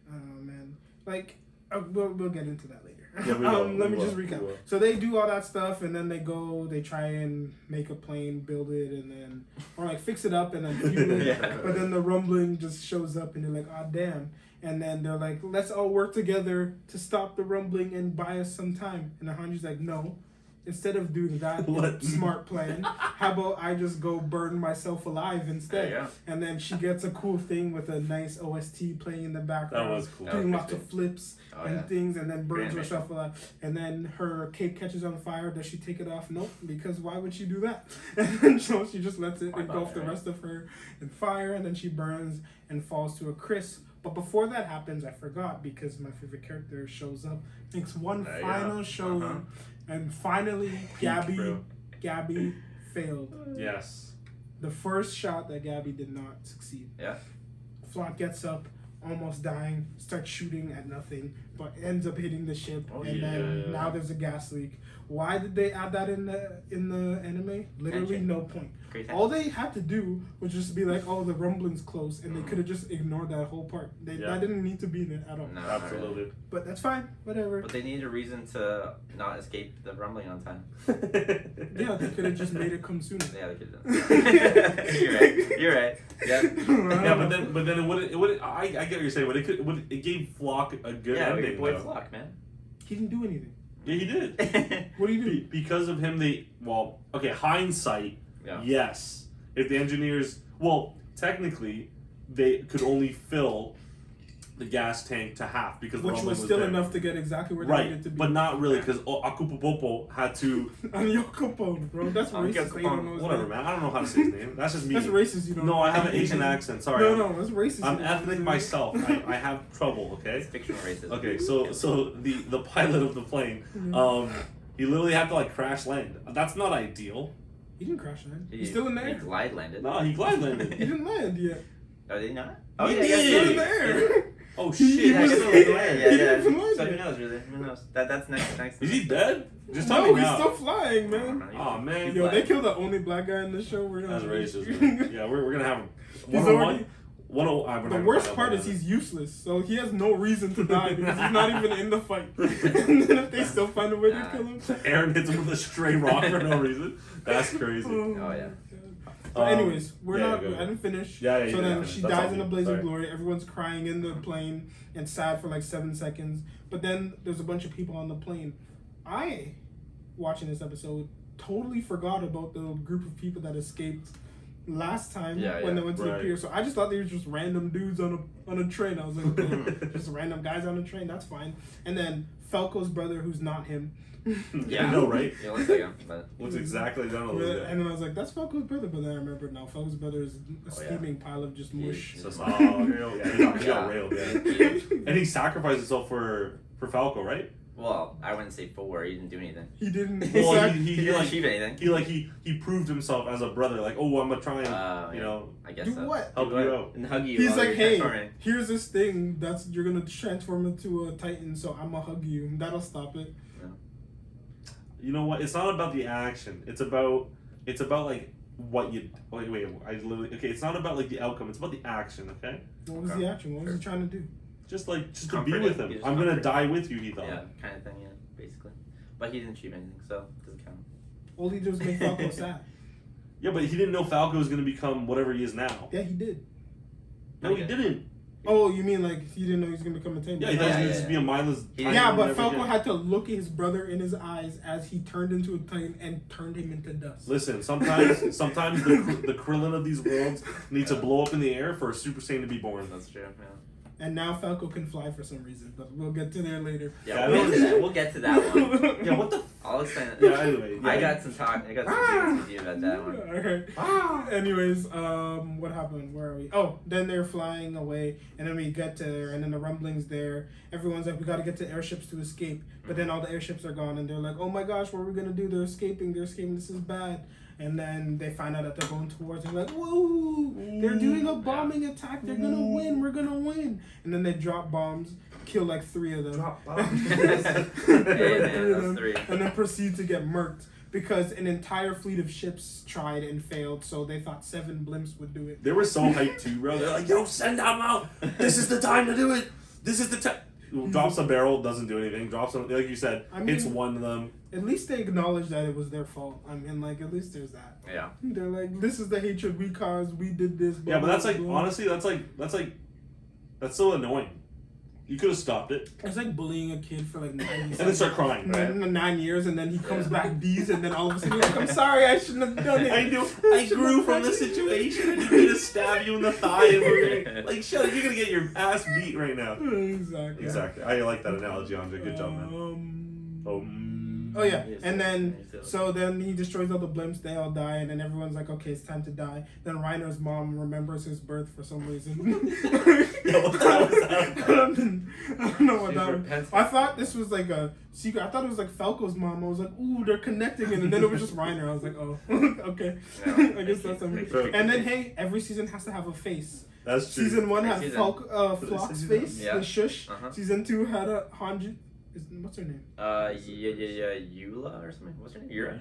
[SPEAKER 2] Oh man, like we'll get into that later.
[SPEAKER 3] Yeah, we will.
[SPEAKER 2] Let me just recap. So they do all that stuff, and then they try and make a plane, build it, and then or like fix it up and then fuel it.
[SPEAKER 1] Yeah.
[SPEAKER 2] But then the rumbling just shows up, and they're like, "Oh damn!" And then they're like, "Let's all work together to stop the rumbling and buy us some time." And Hanji's like, "No." Instead of doing that smart plan, how about I just go burn myself alive instead?
[SPEAKER 1] Yeah.
[SPEAKER 2] And then she gets a cool thing with a nice OST playing in the background.
[SPEAKER 3] That was cool.
[SPEAKER 2] Doing lots of flips and things, and then burns
[SPEAKER 1] Great
[SPEAKER 2] herself alive. And then her cake catches on fire. Does she take it off? Nope, because why would she do that? And so she just lets it engulf the rest of her in fire, and then she burns and falls to a crisp. But before that happens, I forgot because my favorite character shows up, makes one final show, and finally Gabby failed.
[SPEAKER 3] Yes.
[SPEAKER 2] The first shot that Gabby did not succeed.
[SPEAKER 1] Yeah.
[SPEAKER 2] Flock gets up, almost dying, starts shooting at nothing, but ends up hitting the ship, then now there's a gas leak. Why did they add that in the anime? Literally no point. All they had to do was just be like, "Oh, the rumbling's close," and they could have just ignored that whole part. That didn't need to be in it at all.
[SPEAKER 1] No,
[SPEAKER 3] absolutely.
[SPEAKER 1] Really.
[SPEAKER 2] But that's fine, whatever.
[SPEAKER 1] But they need a reason to not escape the rumbling on time.
[SPEAKER 2] Yeah, they could have just made it come sooner.
[SPEAKER 1] Yeah, they could have done. You're right. Yeah.
[SPEAKER 3] Yeah, but then it would. I get what you're saying, but it gave Flock a good ending.
[SPEAKER 1] Yeah, boy Flock, man.
[SPEAKER 2] He didn't do anything.
[SPEAKER 3] Yeah, he did.
[SPEAKER 2] What do you do?
[SPEAKER 3] Because of him, hindsight.
[SPEAKER 1] Yeah.
[SPEAKER 3] Yes. If the engineers, technically, they could only fill the gas tank to half because
[SPEAKER 2] which was still enough to get exactly where they needed to be.
[SPEAKER 3] But not really because Akupopopo had to.
[SPEAKER 2] Yokopon, bro. That's racist. You don't know his
[SPEAKER 3] Whatever,
[SPEAKER 2] name.
[SPEAKER 3] man. I don't know how to say his name. That's just me.
[SPEAKER 2] That's racist. You don't.
[SPEAKER 3] No, I have an Asian accent. Sorry.
[SPEAKER 2] No, that's racist.
[SPEAKER 3] I'm ethnic myself. I have trouble. Okay.
[SPEAKER 1] It's fictional racism.
[SPEAKER 3] Okay, so the pilot of the plane, he literally had to like crash land. That's not ideal.
[SPEAKER 2] He didn't crash land. He's still in the air.
[SPEAKER 1] He glide landed.
[SPEAKER 3] No, he glide landed.
[SPEAKER 2] He didn't land yet.
[SPEAKER 1] Oh, did he not?
[SPEAKER 3] Oh,
[SPEAKER 2] He's
[SPEAKER 3] yeah,
[SPEAKER 2] still in the air.
[SPEAKER 3] Oh
[SPEAKER 2] He
[SPEAKER 3] shit!
[SPEAKER 2] was
[SPEAKER 1] Yeah,
[SPEAKER 2] still
[SPEAKER 1] he
[SPEAKER 2] in the
[SPEAKER 1] land.
[SPEAKER 2] air. He
[SPEAKER 1] Yeah.
[SPEAKER 2] didn't land
[SPEAKER 1] So who
[SPEAKER 2] yet.
[SPEAKER 1] knows, really? Who knows? That's next.
[SPEAKER 3] Is he dead? Just tell
[SPEAKER 2] No,
[SPEAKER 3] me
[SPEAKER 2] he's
[SPEAKER 3] now.
[SPEAKER 2] still flying, man.
[SPEAKER 3] Oh man,
[SPEAKER 2] Yo, they killed the only black guy in the show.
[SPEAKER 3] that's racist. Man. Yeah, we're gonna have
[SPEAKER 2] He's
[SPEAKER 3] 101.
[SPEAKER 2] already. The worst part is he's useless, so he has no reason to die because he's not even in the fight. And then if they still find a way to kill him,
[SPEAKER 3] Aaron hits him with a stray rock for no reason. That's crazy.
[SPEAKER 1] Oh yeah.
[SPEAKER 2] But anyways,
[SPEAKER 3] Go ahead.
[SPEAKER 2] I didn't finish.
[SPEAKER 3] Yeah,
[SPEAKER 2] so then
[SPEAKER 3] didn't
[SPEAKER 2] she
[SPEAKER 3] finish. That's
[SPEAKER 2] dies
[SPEAKER 3] all
[SPEAKER 2] in a
[SPEAKER 3] good.
[SPEAKER 2] blaze
[SPEAKER 3] Sorry.
[SPEAKER 2] of glory. Everyone's crying in the plane and sad for like 7 seconds. But then there's a bunch of people on the plane. I, watching this episode, totally forgot about the group of people that escaped last time
[SPEAKER 1] Yeah,
[SPEAKER 2] when
[SPEAKER 1] yeah.
[SPEAKER 2] they went to the pier. So I just thought they were just random dudes on a train. I was like, okay, just random guys on a train. That's fine. And then Falco's brother, who's not him.
[SPEAKER 3] Yeah, I know, right?
[SPEAKER 1] He looks like him, but
[SPEAKER 3] Looks exactly identical to this guy.
[SPEAKER 2] And then I was like, that's Falco's brother. But then I remembered, no, Falco's brother is a steaming pile of just mush.
[SPEAKER 3] So, he got railed, yeah. And he sacrificed himself for Falco, right?
[SPEAKER 1] Well, I wouldn't say for. He didn't do anything.
[SPEAKER 2] He didn't.
[SPEAKER 3] Well,
[SPEAKER 1] He didn't
[SPEAKER 3] like,
[SPEAKER 1] achieve anything.
[SPEAKER 3] He proved himself as a brother. Like, oh, I'm gonna try and you know,
[SPEAKER 1] I guess
[SPEAKER 2] do
[SPEAKER 1] so.
[SPEAKER 2] what?
[SPEAKER 3] help you out.
[SPEAKER 1] And hug you.
[SPEAKER 2] He's
[SPEAKER 1] while
[SPEAKER 2] like,
[SPEAKER 1] you're
[SPEAKER 2] hey,
[SPEAKER 1] transforming.
[SPEAKER 2] here's this thing that's you're gonna transform into a Titan, so I'm gonna hug you. That'll stop it.
[SPEAKER 3] You know what? It's not about the action. It's about like what you wait. Okay. It's not about like the outcome. It's about the action. Okay.
[SPEAKER 2] What was the action? What was he trying to do?
[SPEAKER 3] Just to be
[SPEAKER 1] Comforting.
[SPEAKER 3] with him.
[SPEAKER 1] He just
[SPEAKER 3] I'm gonna
[SPEAKER 1] comforted.
[SPEAKER 3] die with you. He thought.
[SPEAKER 1] Yeah, kind of thing. Yeah, basically. But he didn't achieve anything, so it doesn't count.
[SPEAKER 2] All he did was make Falco sad.
[SPEAKER 3] Yeah, but he didn't know Falco was gonna become whatever he is now.
[SPEAKER 2] Yeah, he did.
[SPEAKER 3] No, he didn't.
[SPEAKER 2] Oh, you mean like he didn't know he was gonna become a Titan?
[SPEAKER 3] Yeah, he thought he was gonna just be a mindless.
[SPEAKER 2] Yeah, but
[SPEAKER 3] never
[SPEAKER 2] Falco
[SPEAKER 3] again.
[SPEAKER 2] had to look at his brother in his eyes as he turned into a Titan and turned him into dust.
[SPEAKER 3] Listen, sometimes the Krillin of these worlds need to blow up in the air for a Super Saiyan to be born.
[SPEAKER 1] That's true. Yeah.
[SPEAKER 2] And now Falco can fly for some reason, but we'll get to there later.
[SPEAKER 1] Yeah, we'll get to that one.
[SPEAKER 3] Yeah, what the?
[SPEAKER 1] I'll explain it.
[SPEAKER 3] Yeah, anyway. Yeah.
[SPEAKER 1] I got some deals with you about that one.
[SPEAKER 2] Alright. Anyways, what happened? Where are we? Oh, then they're flying away, and then we get to there, and then the rumblings there. Everyone's like, we gotta get to airships to escape. But then all the airships are gone, and they're like, oh my gosh, what are we gonna do? They're escaping, this is bad. And then they find out that they're going towards it, like, whoa, they're doing a bombing attack, they're gonna win, we're gonna win. And then they drop bombs, kill like 3 of them.
[SPEAKER 3] Drop bombs.
[SPEAKER 1] Three.
[SPEAKER 2] And then proceed to get murked. Because an entire fleet of ships tried and failed, so they thought 7 blimps would do it.
[SPEAKER 3] They were so hyped too, bro. They're like, yo, send them out. This is the time to do it. This is the time. Drops a barrel, doesn't do anything. Drops them, like you said, hits one of them.
[SPEAKER 2] At least they acknowledge that it was their fault. I mean, like, at least there's that.
[SPEAKER 1] Yeah.
[SPEAKER 2] They're like, this is the hatred we caused. We did this. Blah,
[SPEAKER 3] Yeah, but that's
[SPEAKER 2] blah,
[SPEAKER 3] like,
[SPEAKER 2] blah.
[SPEAKER 3] honestly, that's so annoying. You could have stopped it.
[SPEAKER 2] It's like bullying a kid for like 9 years.
[SPEAKER 3] And then start crying.
[SPEAKER 1] Right.
[SPEAKER 2] 9 years, and then he comes back D's, and then all of a sudden he's like, I'm sorry, I shouldn't have done it.
[SPEAKER 3] I grew from the situation. I didn't mean to stab you in the thigh. And we're gonna, like, shut up. You're going to get your ass beat right now.
[SPEAKER 2] Exactly.
[SPEAKER 3] Exactly. I like that analogy, Andre. Good job, man.
[SPEAKER 2] Oh yeah, and then so then he destroys all the blimps. They all die, and then everyone's like, "Okay, it's time to die." Then Reiner's mom remembers his birth for some reason.
[SPEAKER 3] Yeah, what the hell was that?
[SPEAKER 2] I don't know what
[SPEAKER 1] She's
[SPEAKER 2] that was.
[SPEAKER 1] repentant.
[SPEAKER 2] I thought this was like a secret. I thought it was like Falco's mom. I was like, "Ooh, they're connecting," and then it was just Reiner. I was like, "Oh, okay."
[SPEAKER 1] Yeah.
[SPEAKER 2] I guess that's something.
[SPEAKER 3] Makes
[SPEAKER 2] And then hey, every season has to have a face.
[SPEAKER 3] That's true.
[SPEAKER 2] Season 1 had
[SPEAKER 1] Season.
[SPEAKER 2] Flock's
[SPEAKER 3] Season.
[SPEAKER 2] face,
[SPEAKER 1] Yeah.
[SPEAKER 2] the shush.
[SPEAKER 1] Uh-huh.
[SPEAKER 2] Season 2 had a Hanji. What's her name?
[SPEAKER 1] Eula or something. What's her name? Yura?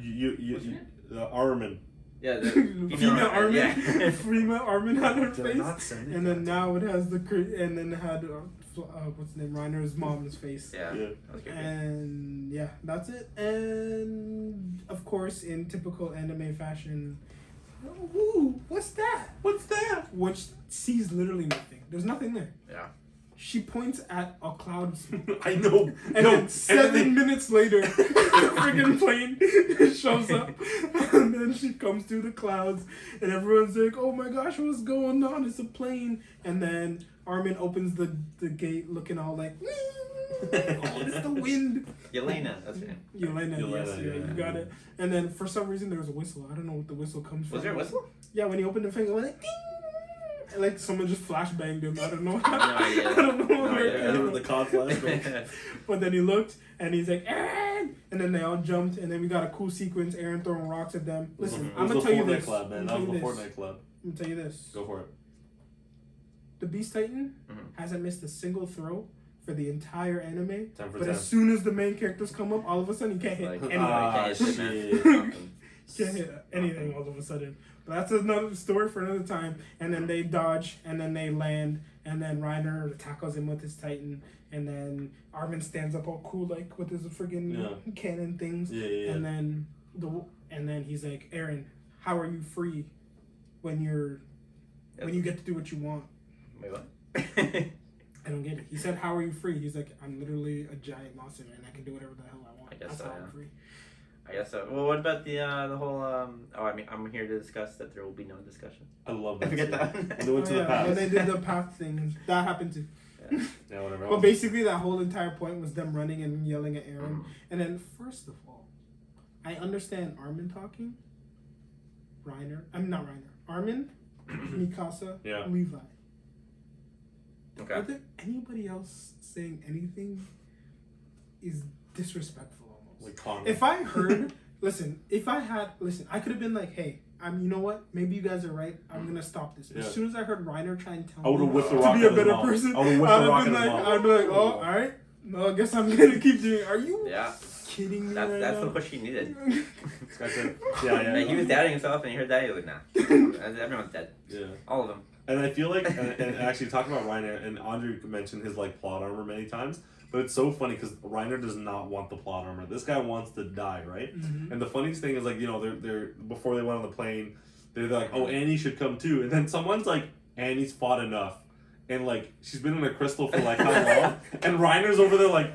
[SPEAKER 1] What's her name?
[SPEAKER 3] Armin.
[SPEAKER 1] Yeah, the
[SPEAKER 2] Female Armin.
[SPEAKER 1] Yeah.
[SPEAKER 2] Female Armin had her
[SPEAKER 3] Did I
[SPEAKER 2] face.
[SPEAKER 3] not send it?
[SPEAKER 2] And then now it has and then it had what's the name? Reiner's mom's face.
[SPEAKER 1] Yeah.
[SPEAKER 3] Yeah.
[SPEAKER 1] That was good.
[SPEAKER 2] And yeah, that's it. And of course, in typical anime fashion, ooh, what's that?
[SPEAKER 3] What's that?
[SPEAKER 2] Which sees literally nothing. There's nothing there.
[SPEAKER 1] Yeah.
[SPEAKER 2] She points at a cloud,
[SPEAKER 3] I know.
[SPEAKER 2] and
[SPEAKER 3] no.
[SPEAKER 2] then 7 minutes later, the friggin' plane shows up, and then she comes through the clouds, and everyone's like, "Oh my gosh, what's going on? It's a plane!" And then Armin opens the gate, looking all like, "Oh, it's the wind."
[SPEAKER 1] Yelena, that's her name.
[SPEAKER 2] Yelena, yes,
[SPEAKER 3] Yelena,
[SPEAKER 2] yeah,
[SPEAKER 3] yeah.
[SPEAKER 2] you got it. And then for some reason there was a whistle. I don't know what the whistle comes from.
[SPEAKER 1] Was there a whistle?
[SPEAKER 2] Yeah, when he opened the finger, it went like, ding! And like someone just flashbanged him. I don't know.
[SPEAKER 1] No idea.
[SPEAKER 2] I don't know.
[SPEAKER 1] No
[SPEAKER 2] where it
[SPEAKER 1] idea.
[SPEAKER 2] came
[SPEAKER 3] Yeah,
[SPEAKER 2] from.
[SPEAKER 3] with the cod flashback.
[SPEAKER 2] But then he looked and he's like, Aaron! And then they all jumped, and then we got a cool sequence, Aaron throwing rocks at them. Listen, I'm gonna tell you this.
[SPEAKER 3] Club, man.
[SPEAKER 2] I'm
[SPEAKER 3] That
[SPEAKER 2] gonna
[SPEAKER 3] was the
[SPEAKER 2] tell you this.
[SPEAKER 3] Fortnite club.
[SPEAKER 2] I'm gonna tell you this.
[SPEAKER 3] Go for it.
[SPEAKER 2] The Beast Titan
[SPEAKER 1] Mhm.
[SPEAKER 2] hasn't missed a single throw for the entire anime.
[SPEAKER 3] 10 for
[SPEAKER 2] But
[SPEAKER 3] 10.
[SPEAKER 2] as soon as the main characters come up, all of a sudden he can't hit
[SPEAKER 1] Like,
[SPEAKER 2] anything.
[SPEAKER 3] Ah,
[SPEAKER 1] shit.
[SPEAKER 3] shit.
[SPEAKER 2] Can't hit anything all of a sudden. But that's another story for another time. And then they dodge, and then they land, and then Reiner tackles him with his Titan, and then Armin stands up all cool like with his friggin' cannon things.
[SPEAKER 3] Yeah.
[SPEAKER 2] And then he's like, Aaron, how are you free when you get to do what you want?
[SPEAKER 1] Wait, what?
[SPEAKER 2] I don't get it. He said, how are you free? He's like, I'm literally a giant monster and I can do whatever the hell I want.
[SPEAKER 1] I guess
[SPEAKER 2] That's
[SPEAKER 1] so,
[SPEAKER 2] how I'm
[SPEAKER 1] yeah.
[SPEAKER 2] free.
[SPEAKER 1] I guess so. Well, what about the whole? I'm here to discuss that there will be no discussion.
[SPEAKER 3] I love that.
[SPEAKER 1] Forget that.
[SPEAKER 3] When they went to the past.
[SPEAKER 2] When they did the path thing, that happened too.
[SPEAKER 3] Yeah, whatever.
[SPEAKER 2] But basically, that whole entire point was them running and yelling at Aaron. And then, first of all, I understand Armin talking. Armin, Mikasa,
[SPEAKER 3] Yeah.
[SPEAKER 2] Levi.
[SPEAKER 1] Okay.
[SPEAKER 2] Are there anybody else saying anything is disrespectful almost?
[SPEAKER 3] Like Connor.
[SPEAKER 2] If I heard, I could have been like, hey, you know what? Maybe you guys are right. I'm gonna stop this.
[SPEAKER 3] Yeah.
[SPEAKER 2] As soon as I heard Reiner try and tell
[SPEAKER 3] I would have
[SPEAKER 2] me
[SPEAKER 3] whipped the
[SPEAKER 2] to
[SPEAKER 3] rock
[SPEAKER 2] be a
[SPEAKER 3] at his
[SPEAKER 2] better
[SPEAKER 3] mom.
[SPEAKER 2] person,
[SPEAKER 3] I would have whipped the rock
[SPEAKER 2] I'd
[SPEAKER 3] at
[SPEAKER 2] be
[SPEAKER 3] his
[SPEAKER 2] like,
[SPEAKER 3] mom.
[SPEAKER 2] I'd be like, oh, all right. No, I guess I'm gonna keep doing it. Are you
[SPEAKER 1] Yeah.
[SPEAKER 2] kidding me?
[SPEAKER 1] That's
[SPEAKER 2] right
[SPEAKER 1] the push he needed.
[SPEAKER 3] That's it. Yeah.
[SPEAKER 1] Like, he was doubting himself, and he heard that. He was like, nah. Everyone's dead.
[SPEAKER 3] Yeah.
[SPEAKER 1] All of them.
[SPEAKER 3] And I feel like, and actually talking about Reiner, and Andre mentioned his like plot armor many times, but it's so funny because Reiner does not want the plot armor. This guy wants to die, right?
[SPEAKER 2] Mm-hmm.
[SPEAKER 3] And the funniest thing is like, you know, they're before they went on the plane, they're like, oh, Annie should come too, and then someone's like, Annie's fought enough, and like she's been in a crystal for like how long, and Reiner's over there like.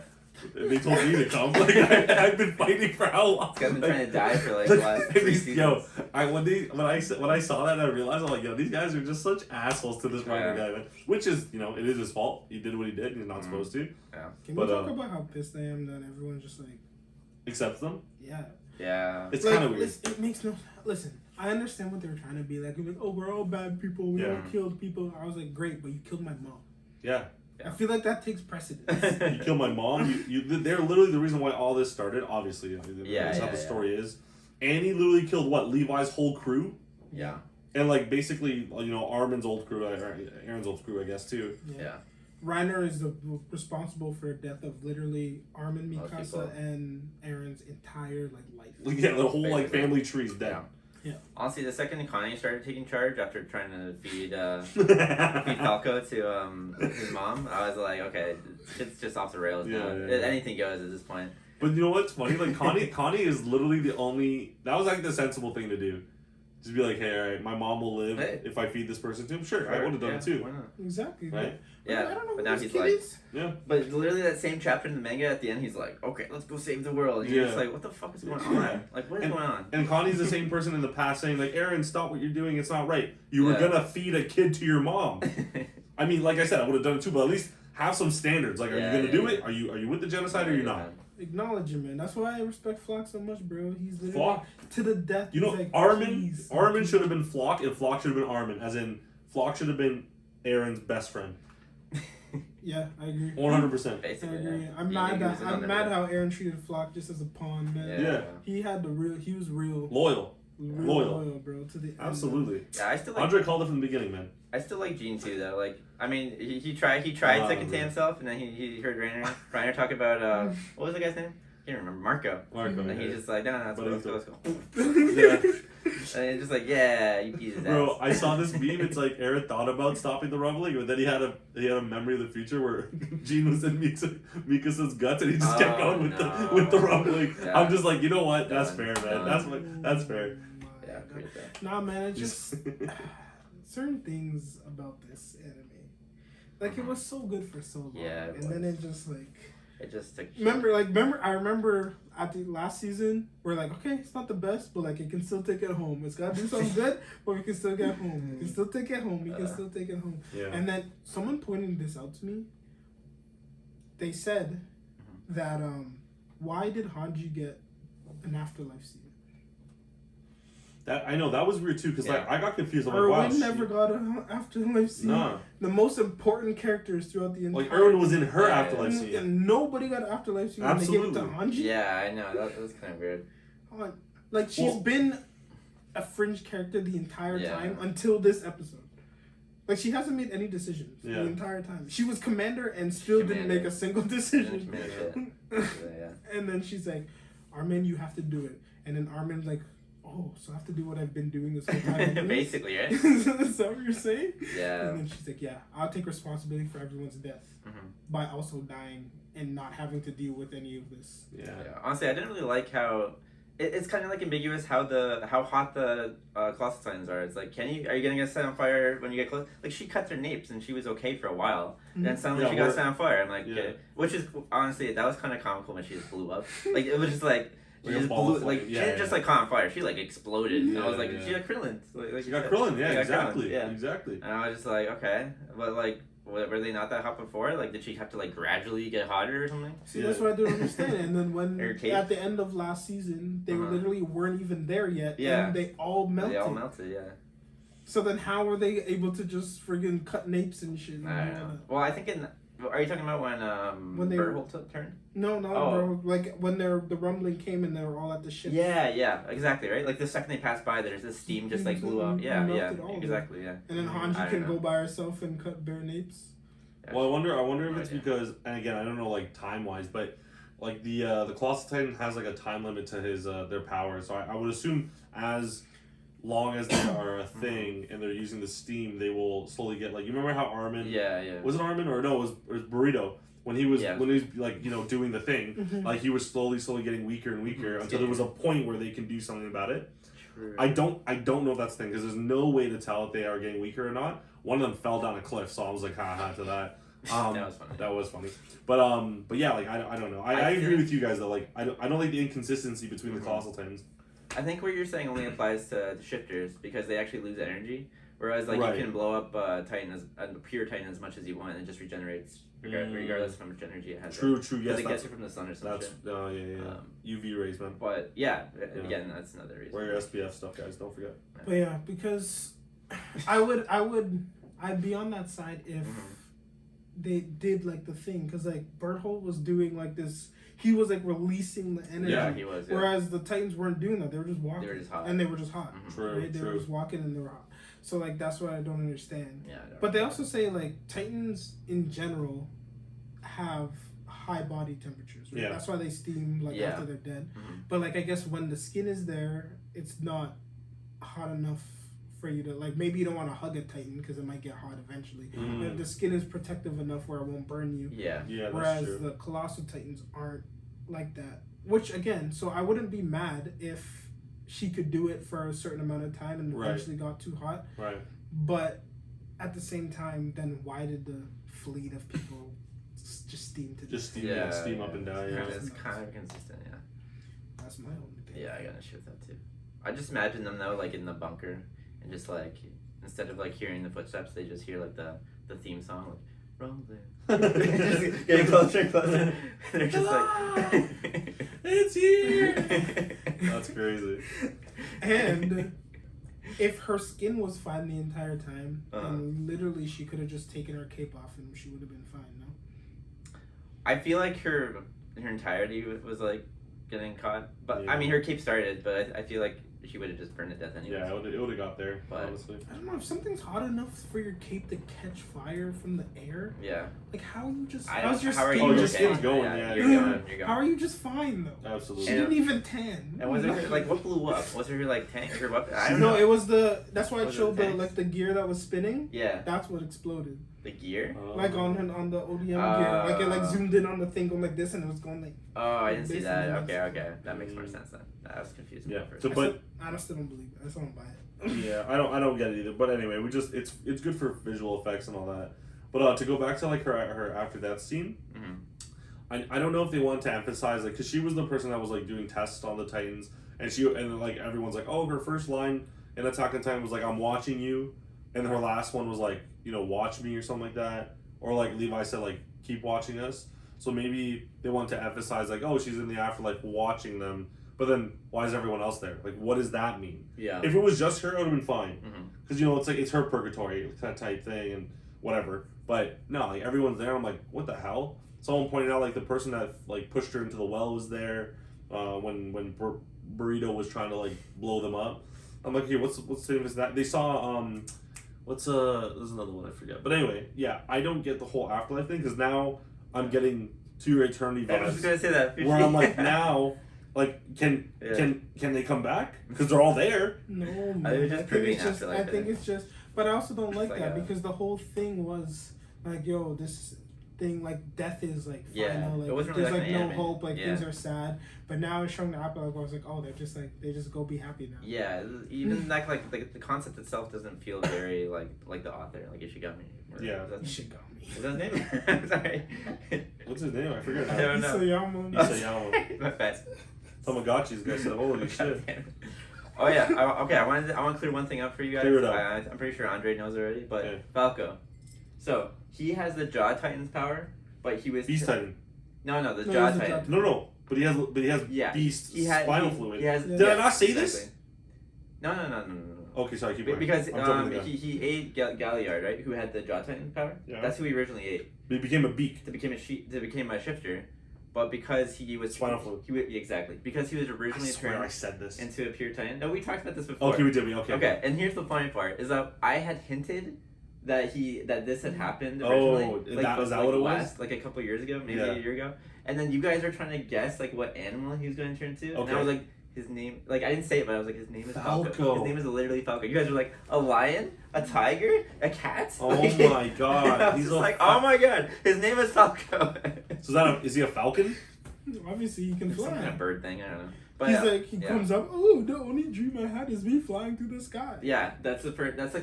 [SPEAKER 3] They told me to come. Like I've been fighting for how long?
[SPEAKER 1] This guy's been trying to die for like the last 3 seasons.
[SPEAKER 3] Yo, when I saw that, I realized I'm like, yo, these guys are just such assholes to this Reiner guy, man. Which is, you know, it is his fault. He did what he did, and he's not supposed to.
[SPEAKER 1] Yeah.
[SPEAKER 2] Can we talk about how pissed I am that everyone's just like
[SPEAKER 3] accepts them?
[SPEAKER 2] Yeah.
[SPEAKER 1] Yeah.
[SPEAKER 3] It's
[SPEAKER 2] like,
[SPEAKER 3] kind of weird.
[SPEAKER 2] It makes no. Listen, I understand what they were trying to be like. Oh, we're all bad people. We all killed people. I was like, great, but you killed my mom.
[SPEAKER 3] Yeah.
[SPEAKER 2] I feel like that takes precedence.
[SPEAKER 3] You killed my mom. They're literally the reason why all this started. Obviously, you know, that's how the story is. Annie literally killed what, Levi's whole crew.
[SPEAKER 1] Yeah.
[SPEAKER 3] And like basically, you know, Armin's old crew, Aaron's old crew, I guess too.
[SPEAKER 1] Yeah.
[SPEAKER 2] Reiner is responsible for the death of literally Armin, Mikasa, and Aaron's entire like life.
[SPEAKER 3] Yeah, the whole
[SPEAKER 1] basically.
[SPEAKER 3] like family tree's dead.
[SPEAKER 1] Yeah.
[SPEAKER 2] Yeah.
[SPEAKER 1] Honestly, the second Connie started taking charge after trying to feed Falco to his mom, I was like, okay, it's just off the rails now. Anything goes at this point.
[SPEAKER 3] But you know what's funny? Like Connie is literally the only. That was like the sensible thing to do. Just be like, hey, all right, my mom will live if I feed this person to him. Sure, I would have done it too.
[SPEAKER 1] Why not?
[SPEAKER 2] Exactly.
[SPEAKER 3] Right?
[SPEAKER 1] Yeah,
[SPEAKER 2] I don't know
[SPEAKER 1] but
[SPEAKER 2] who
[SPEAKER 1] now
[SPEAKER 2] this
[SPEAKER 1] he's
[SPEAKER 2] kid
[SPEAKER 1] like,
[SPEAKER 2] is.
[SPEAKER 3] Yeah.
[SPEAKER 1] But literally that same chapter in the manga at the end, he's like, okay, let's go save the world. And you're just like, what the fuck is going on? Like, what is going on?
[SPEAKER 3] And Connie's the same person in the past saying like, Aaron, stop what you're doing. It's not right. You were gonna feed a kid to your mom. I mean, like I said, I would have done it too, but at least have some standards. Like, are you gonna do it? Are you with the genocide or you're not?
[SPEAKER 2] Acknowledge him, man. That's why I respect Flock so much, bro. He's literally
[SPEAKER 3] Flock?
[SPEAKER 2] to the death.
[SPEAKER 3] You know,
[SPEAKER 2] like,
[SPEAKER 3] Armin should have been Flock, and Flock should have been Armin. As in, Flock should have been Aaron's best friend.
[SPEAKER 2] Yeah, I agree.
[SPEAKER 3] 100%.
[SPEAKER 1] Basically,
[SPEAKER 2] I agree.
[SPEAKER 1] yeah.
[SPEAKER 2] I'm mad how Aaron treated Flock just as a pawn, man.
[SPEAKER 3] Yeah.
[SPEAKER 2] He had he was real.
[SPEAKER 3] Loyal,
[SPEAKER 2] bro, to the end.
[SPEAKER 3] absolutely.
[SPEAKER 1] Yeah, I still like.
[SPEAKER 3] Andre called it from the beginning, man.
[SPEAKER 1] I still like Gene too, though. Like, I mean, he tried to contain himself, and then he heard Reiner talk about what was the guy's name? I can't remember. Marco. And he's just like, no, let's go.
[SPEAKER 3] Yeah.
[SPEAKER 1] And he's just like, yeah, you piece of ass.
[SPEAKER 3] Bro, I saw this meme. It's like Aaron thought about stopping the rumbling, but then he had a memory of the future where Gene was in Mikasa's guts, and he just kept going with the rumbling. Yeah. I'm just like, you know what? That's fair, man. That's fair.
[SPEAKER 1] Yeah, I agree with that.
[SPEAKER 2] Nah, man, it's just certain things about this anime. Like, it was so good for so long, and then it just like.
[SPEAKER 1] It just took.
[SPEAKER 2] I remember at the last season, we're like, okay, it's not the best, but like, it can still take it home. It's gotta do something good, but we can still get home. We can still take it home. We can still take it home.
[SPEAKER 3] Yeah.
[SPEAKER 2] And then someone pointed this out to me. They said that why did Hanji get an afterlife scene?
[SPEAKER 3] That I know that was weird too, because like I got confused. I'm like,
[SPEAKER 2] Erwin never got an afterlife scene.
[SPEAKER 3] Nah.
[SPEAKER 2] The most important characters throughout the entire.
[SPEAKER 3] Like Erwin was in her afterlife scene.
[SPEAKER 2] And nobody got an afterlife scene.
[SPEAKER 3] Absolutely.
[SPEAKER 2] When they gave it to Hanji.
[SPEAKER 1] Yeah, I know that was kind of weird.
[SPEAKER 2] Like she's been a fringe character the entire time until this episode. Like she hasn't made any decisions the entire time. She was commander and still didn't make a single decision. And then she's like, Armin, you have to do it. And then Armin's like, oh, so I have to do what I've been doing this whole time.
[SPEAKER 1] Basically, right?
[SPEAKER 2] Is that what you're saying?
[SPEAKER 1] Yeah.
[SPEAKER 2] And then she's like, yeah, I'll take responsibility for everyone's death by also dying and not having to deal with any of this.
[SPEAKER 3] Yeah.
[SPEAKER 1] Honestly, I didn't really like how it's kind of like ambiguous how hot the closet signs are. It's like, are you gonna get set on fire when you get close? Like she cut their napes and she was okay for a while, and then suddenly she got set on fire. I'm like, which is honestly that was kind of comical when she just blew up. Like it was just like. She
[SPEAKER 3] Like a
[SPEAKER 1] just
[SPEAKER 3] ball
[SPEAKER 1] blew,
[SPEAKER 3] of
[SPEAKER 1] like
[SPEAKER 3] flame.
[SPEAKER 1] she
[SPEAKER 3] Yeah,
[SPEAKER 1] didn't just like caught on fire. She like exploded. And I was like,
[SPEAKER 3] Yeah.
[SPEAKER 1] she got Krillin. Like
[SPEAKER 3] She
[SPEAKER 1] you
[SPEAKER 3] got
[SPEAKER 1] said.
[SPEAKER 3] Krillin, yeah,
[SPEAKER 1] She got
[SPEAKER 3] exactly.
[SPEAKER 1] Krillin, yeah.
[SPEAKER 3] Exactly.
[SPEAKER 1] And I was just like, okay, but like, were they not that hot before? Like, did she have to like gradually get hotter or something?
[SPEAKER 2] See, that's what I don't understand. And then when
[SPEAKER 1] Her cape?
[SPEAKER 2] at the end of last season, they literally weren't even there yet,
[SPEAKER 1] Yeah.
[SPEAKER 2] and they all melted.
[SPEAKER 1] They all melted, yeah.
[SPEAKER 2] So then, how were they able to just friggin' cut napes and shit?
[SPEAKER 1] I don't know. Well, I think are you talking about when
[SPEAKER 2] they
[SPEAKER 1] Berthold took turn?
[SPEAKER 2] No, bro. Like when the rumbling came and they were all at the ship.
[SPEAKER 1] Yeah, exactly, right? Like the second they passed by, there's this steam just like blew up. Yeah, exactly, yeah.
[SPEAKER 2] And then Hanji can go by herself and cut bare napes.
[SPEAKER 3] Well, I wonder if it's because, and again, I don't know like time wise, but like the Colossal Titan has like a time limit to his their power, so I would assume as long as they are a thing and they're using the steam, they will slowly get like, you remember how Armin?
[SPEAKER 1] Yeah.
[SPEAKER 3] Was it Armin or no? It was Burrito when he was like doing the thing,
[SPEAKER 2] Mm-hmm.
[SPEAKER 3] like he was slowly getting weaker and weaker until there was a point where they can do something about it.
[SPEAKER 1] True.
[SPEAKER 3] I don't know if that's the thing because there's no way to tell if they are getting weaker or not. One of them fell down a cliff, so I was like, ha to that. That was funny. But yeah, like I don't know. I agree with you guys though. Like I don't like the inconsistency between the Colossal Titans.
[SPEAKER 1] I think what you're saying only applies to the shifters because they actually lose energy. Whereas like you can blow up Titan pure Titan as much as you want and it just regenerates regardless of how much energy it has.
[SPEAKER 3] True.
[SPEAKER 1] Yes, because it gets it from the sun or something.
[SPEAKER 3] UV rays, man.
[SPEAKER 1] But again, that's another reason.
[SPEAKER 3] Wear your SPF stuff, guys. Don't forget.
[SPEAKER 2] But yeah, because I'd be on that side if they did like the thing because like Berthold was doing like this. He was like releasing the energy.
[SPEAKER 1] Yeah, he was. Yeah.
[SPEAKER 2] Whereas the Titans weren't doing that. They were just walking.
[SPEAKER 1] They were just hot.
[SPEAKER 2] And they were just hot.
[SPEAKER 3] True.
[SPEAKER 2] Right? They were just walking and they were hot. So like that's what I don't understand.
[SPEAKER 1] Yeah.
[SPEAKER 2] But they also say like Titans in general have high body temperatures. Right?
[SPEAKER 3] Yeah.
[SPEAKER 2] That's why they steam like after they're dead. But like I guess when the skin is there, it's not hot enough for you to like. Maybe you don't want to hug a Titan because it might get hot eventually. But the skin is protective enough where it won't burn you.
[SPEAKER 1] Yeah.
[SPEAKER 2] Whereas
[SPEAKER 3] that's true.
[SPEAKER 2] the Colossal Titans aren't like that. Which again, so I wouldn't be mad if she could do it for a certain amount of time and eventually got too hot.
[SPEAKER 3] Right.
[SPEAKER 2] But at the same time, then why did the fleet of people just steam to
[SPEAKER 3] steam up and down? Yeah.
[SPEAKER 1] It's kind of consistent. Yeah.
[SPEAKER 2] That's my only thing.
[SPEAKER 1] Yeah, I got an issue with that too. I just imagine them though, like in the bunker, and just like instead of like hearing the footsteps, they just hear like the theme song, like rumbling. Just getting closer and closer. They're just like,
[SPEAKER 3] it's here. That's crazy.
[SPEAKER 2] And if her skin was fine the entire time, then literally she could have just taken her cape off and she would have been fine. No.
[SPEAKER 1] I feel like her entirety was like getting caught, but I mean her cape started, but I feel like she would have just burned to death anyway.
[SPEAKER 3] Yeah, it would have got there, honestly.
[SPEAKER 2] I don't know, if something's hot enough for your cape to catch fire from the air, like how you just how's your skin?
[SPEAKER 3] Oh, your skin's going,
[SPEAKER 1] you're going.
[SPEAKER 2] How are you just fine though?
[SPEAKER 3] Absolutely.
[SPEAKER 2] She didn't even tan.
[SPEAKER 1] And was it her, like what blew up? Was it her like tank or what? I don't
[SPEAKER 2] know.
[SPEAKER 1] know.
[SPEAKER 2] It was that's why I showed the gear that was spinning.
[SPEAKER 1] Yeah.
[SPEAKER 2] That's what exploded.
[SPEAKER 1] The gear?
[SPEAKER 2] Like on the ODM gear. Like it like zoomed in on the thing going like this and it was going like.
[SPEAKER 1] Oh, I didn't see that. Okay. That makes more sense then. I was confused.
[SPEAKER 3] Yeah.
[SPEAKER 1] First.
[SPEAKER 3] So, but
[SPEAKER 2] I still don't believe it. I still don't buy it.
[SPEAKER 3] Yeah, I don't get it either. But anyway, it's good for visual effects and all that. But to go back to like her after that scene, I don't know if they want to emphasize like because she was the person that was like doing tests on the Titans and like everyone's like, oh, her first line in Attack on Titan was like, I'm watching you, and her last one was like, watch me or something like that, or like Levi said like, keep watching us. So maybe they want to emphasize like, oh, she's in the afterlife watching them. But then, why is everyone else there? Like, what does that mean?
[SPEAKER 1] Yeah.
[SPEAKER 3] If it was just her, it would have been fine. Because, it's like, it's her purgatory type thing and whatever. But, no, like, everyone's there. I'm like, what the hell? Someone pointed out, like, the person that, like, pushed her into the well was there when Burrito was trying to, like, blow them up. I'm like, okay, what's the name of that? They saw, there's another one, I forget. But anyway, yeah, I don't get the whole afterlife thing because now I'm getting To Your Eternity vibes.
[SPEAKER 1] I was just going to say that.
[SPEAKER 3] Where I'm like, now... Like, can they come back? Because they're all there.
[SPEAKER 2] No, man.
[SPEAKER 1] I
[SPEAKER 2] think it's just, but I also don't like that because the whole thing was like, yo, this thing like death is like final, like
[SPEAKER 1] really
[SPEAKER 2] there's
[SPEAKER 1] like
[SPEAKER 2] like no
[SPEAKER 1] anime.
[SPEAKER 2] hope, like things are sad. But now it's showing the afterlife. I was like, oh, they just go be happy now.
[SPEAKER 1] Yeah, even like the concept itself doesn't feel very like the author, like Ishigami.
[SPEAKER 2] Ishigami.
[SPEAKER 1] Is that his name? I'm sorry.
[SPEAKER 3] What's his name? I forget.
[SPEAKER 1] I don't know.
[SPEAKER 2] Isayama.
[SPEAKER 3] My
[SPEAKER 1] bad.
[SPEAKER 3] Tamagotchis, guys said, holy
[SPEAKER 1] God
[SPEAKER 3] shit.
[SPEAKER 1] damn it. Oh yeah. I want to clear one thing up for you guys.
[SPEAKER 3] Clear it up.
[SPEAKER 1] I'm pretty sure Andre knows already, but
[SPEAKER 3] Okay.
[SPEAKER 1] Falco. So he has the Jaw Titan's power, but he was
[SPEAKER 3] Beast Titan.
[SPEAKER 1] No, the
[SPEAKER 2] No,
[SPEAKER 1] Jaw
[SPEAKER 2] he's a
[SPEAKER 1] Titan.
[SPEAKER 2] Jaw
[SPEAKER 3] No. But he has
[SPEAKER 1] Yeah.
[SPEAKER 3] Beast
[SPEAKER 1] He had
[SPEAKER 3] spinal
[SPEAKER 1] he,
[SPEAKER 3] fluid.
[SPEAKER 1] He has,
[SPEAKER 3] Did I not say
[SPEAKER 1] exactly.
[SPEAKER 3] this?
[SPEAKER 1] No.
[SPEAKER 3] Okay, sorry, keep going.
[SPEAKER 1] Because
[SPEAKER 3] I'm jumping the gun.
[SPEAKER 1] he ate Galliard, right? Who had the Jaw Titan power?
[SPEAKER 3] Yeah.
[SPEAKER 1] That's who he originally ate.
[SPEAKER 3] He became a beak.
[SPEAKER 1] To become a shifter, but because he was
[SPEAKER 3] Spinal fluid.
[SPEAKER 1] Exactly, because he was originally
[SPEAKER 3] I swear
[SPEAKER 1] turned
[SPEAKER 3] I said this.
[SPEAKER 1] into a pure Titan. No, we talked about this before.
[SPEAKER 3] Okay, we did. Okay.
[SPEAKER 1] Okay, and here's the funny part: is that I had hinted that this had happened originally.
[SPEAKER 3] Is that what it was?
[SPEAKER 1] Like a couple years ago, maybe
[SPEAKER 3] Yeah.
[SPEAKER 1] a year ago, and then you guys are trying to guess like what animal he was going to turn into, and
[SPEAKER 3] Okay.
[SPEAKER 1] I was like. His name, like I didn't say it, but I was like, his name is Falco.
[SPEAKER 3] Falco.
[SPEAKER 1] His name is literally Falco. You guys were like, a lion, a tiger, a cat.
[SPEAKER 3] Oh
[SPEAKER 1] Like,
[SPEAKER 3] my god.
[SPEAKER 1] I was
[SPEAKER 3] He's
[SPEAKER 1] just like, oh my god, his name is Falco.
[SPEAKER 3] So is he a falcon?
[SPEAKER 2] Obviously, he can
[SPEAKER 1] It's some kind
[SPEAKER 2] fly.
[SPEAKER 1] of bird thing. I don't know. But
[SPEAKER 2] He's like, he
[SPEAKER 1] yeah.
[SPEAKER 2] comes up. Oh, the only dream I had is me flying through the sky.
[SPEAKER 1] Yeah, that's like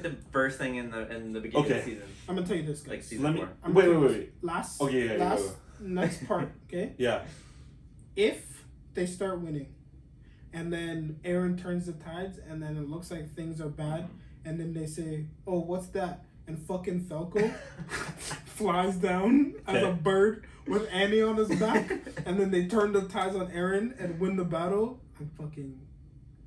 [SPEAKER 1] the first thing in the beginning of
[SPEAKER 3] Okay.
[SPEAKER 1] the season,
[SPEAKER 2] I'm gonna tell you this, guys.
[SPEAKER 1] like season
[SPEAKER 3] Let me.
[SPEAKER 1] 4.
[SPEAKER 2] I'm
[SPEAKER 3] Wait.
[SPEAKER 2] gonna tell you this. Last.
[SPEAKER 3] Okay, yeah,
[SPEAKER 2] Last.
[SPEAKER 3] go.
[SPEAKER 2] Next part. Okay.
[SPEAKER 3] Yeah.
[SPEAKER 2] If they start winning, and then Aaron turns the tides, and then it looks like things are bad, and then they say, "Oh, what's that?" And fucking Falco flies down as a
[SPEAKER 3] Okay.
[SPEAKER 2] bird with Annie on his back, and then they turn the tides on Aaron and win the battle. I'm fucking.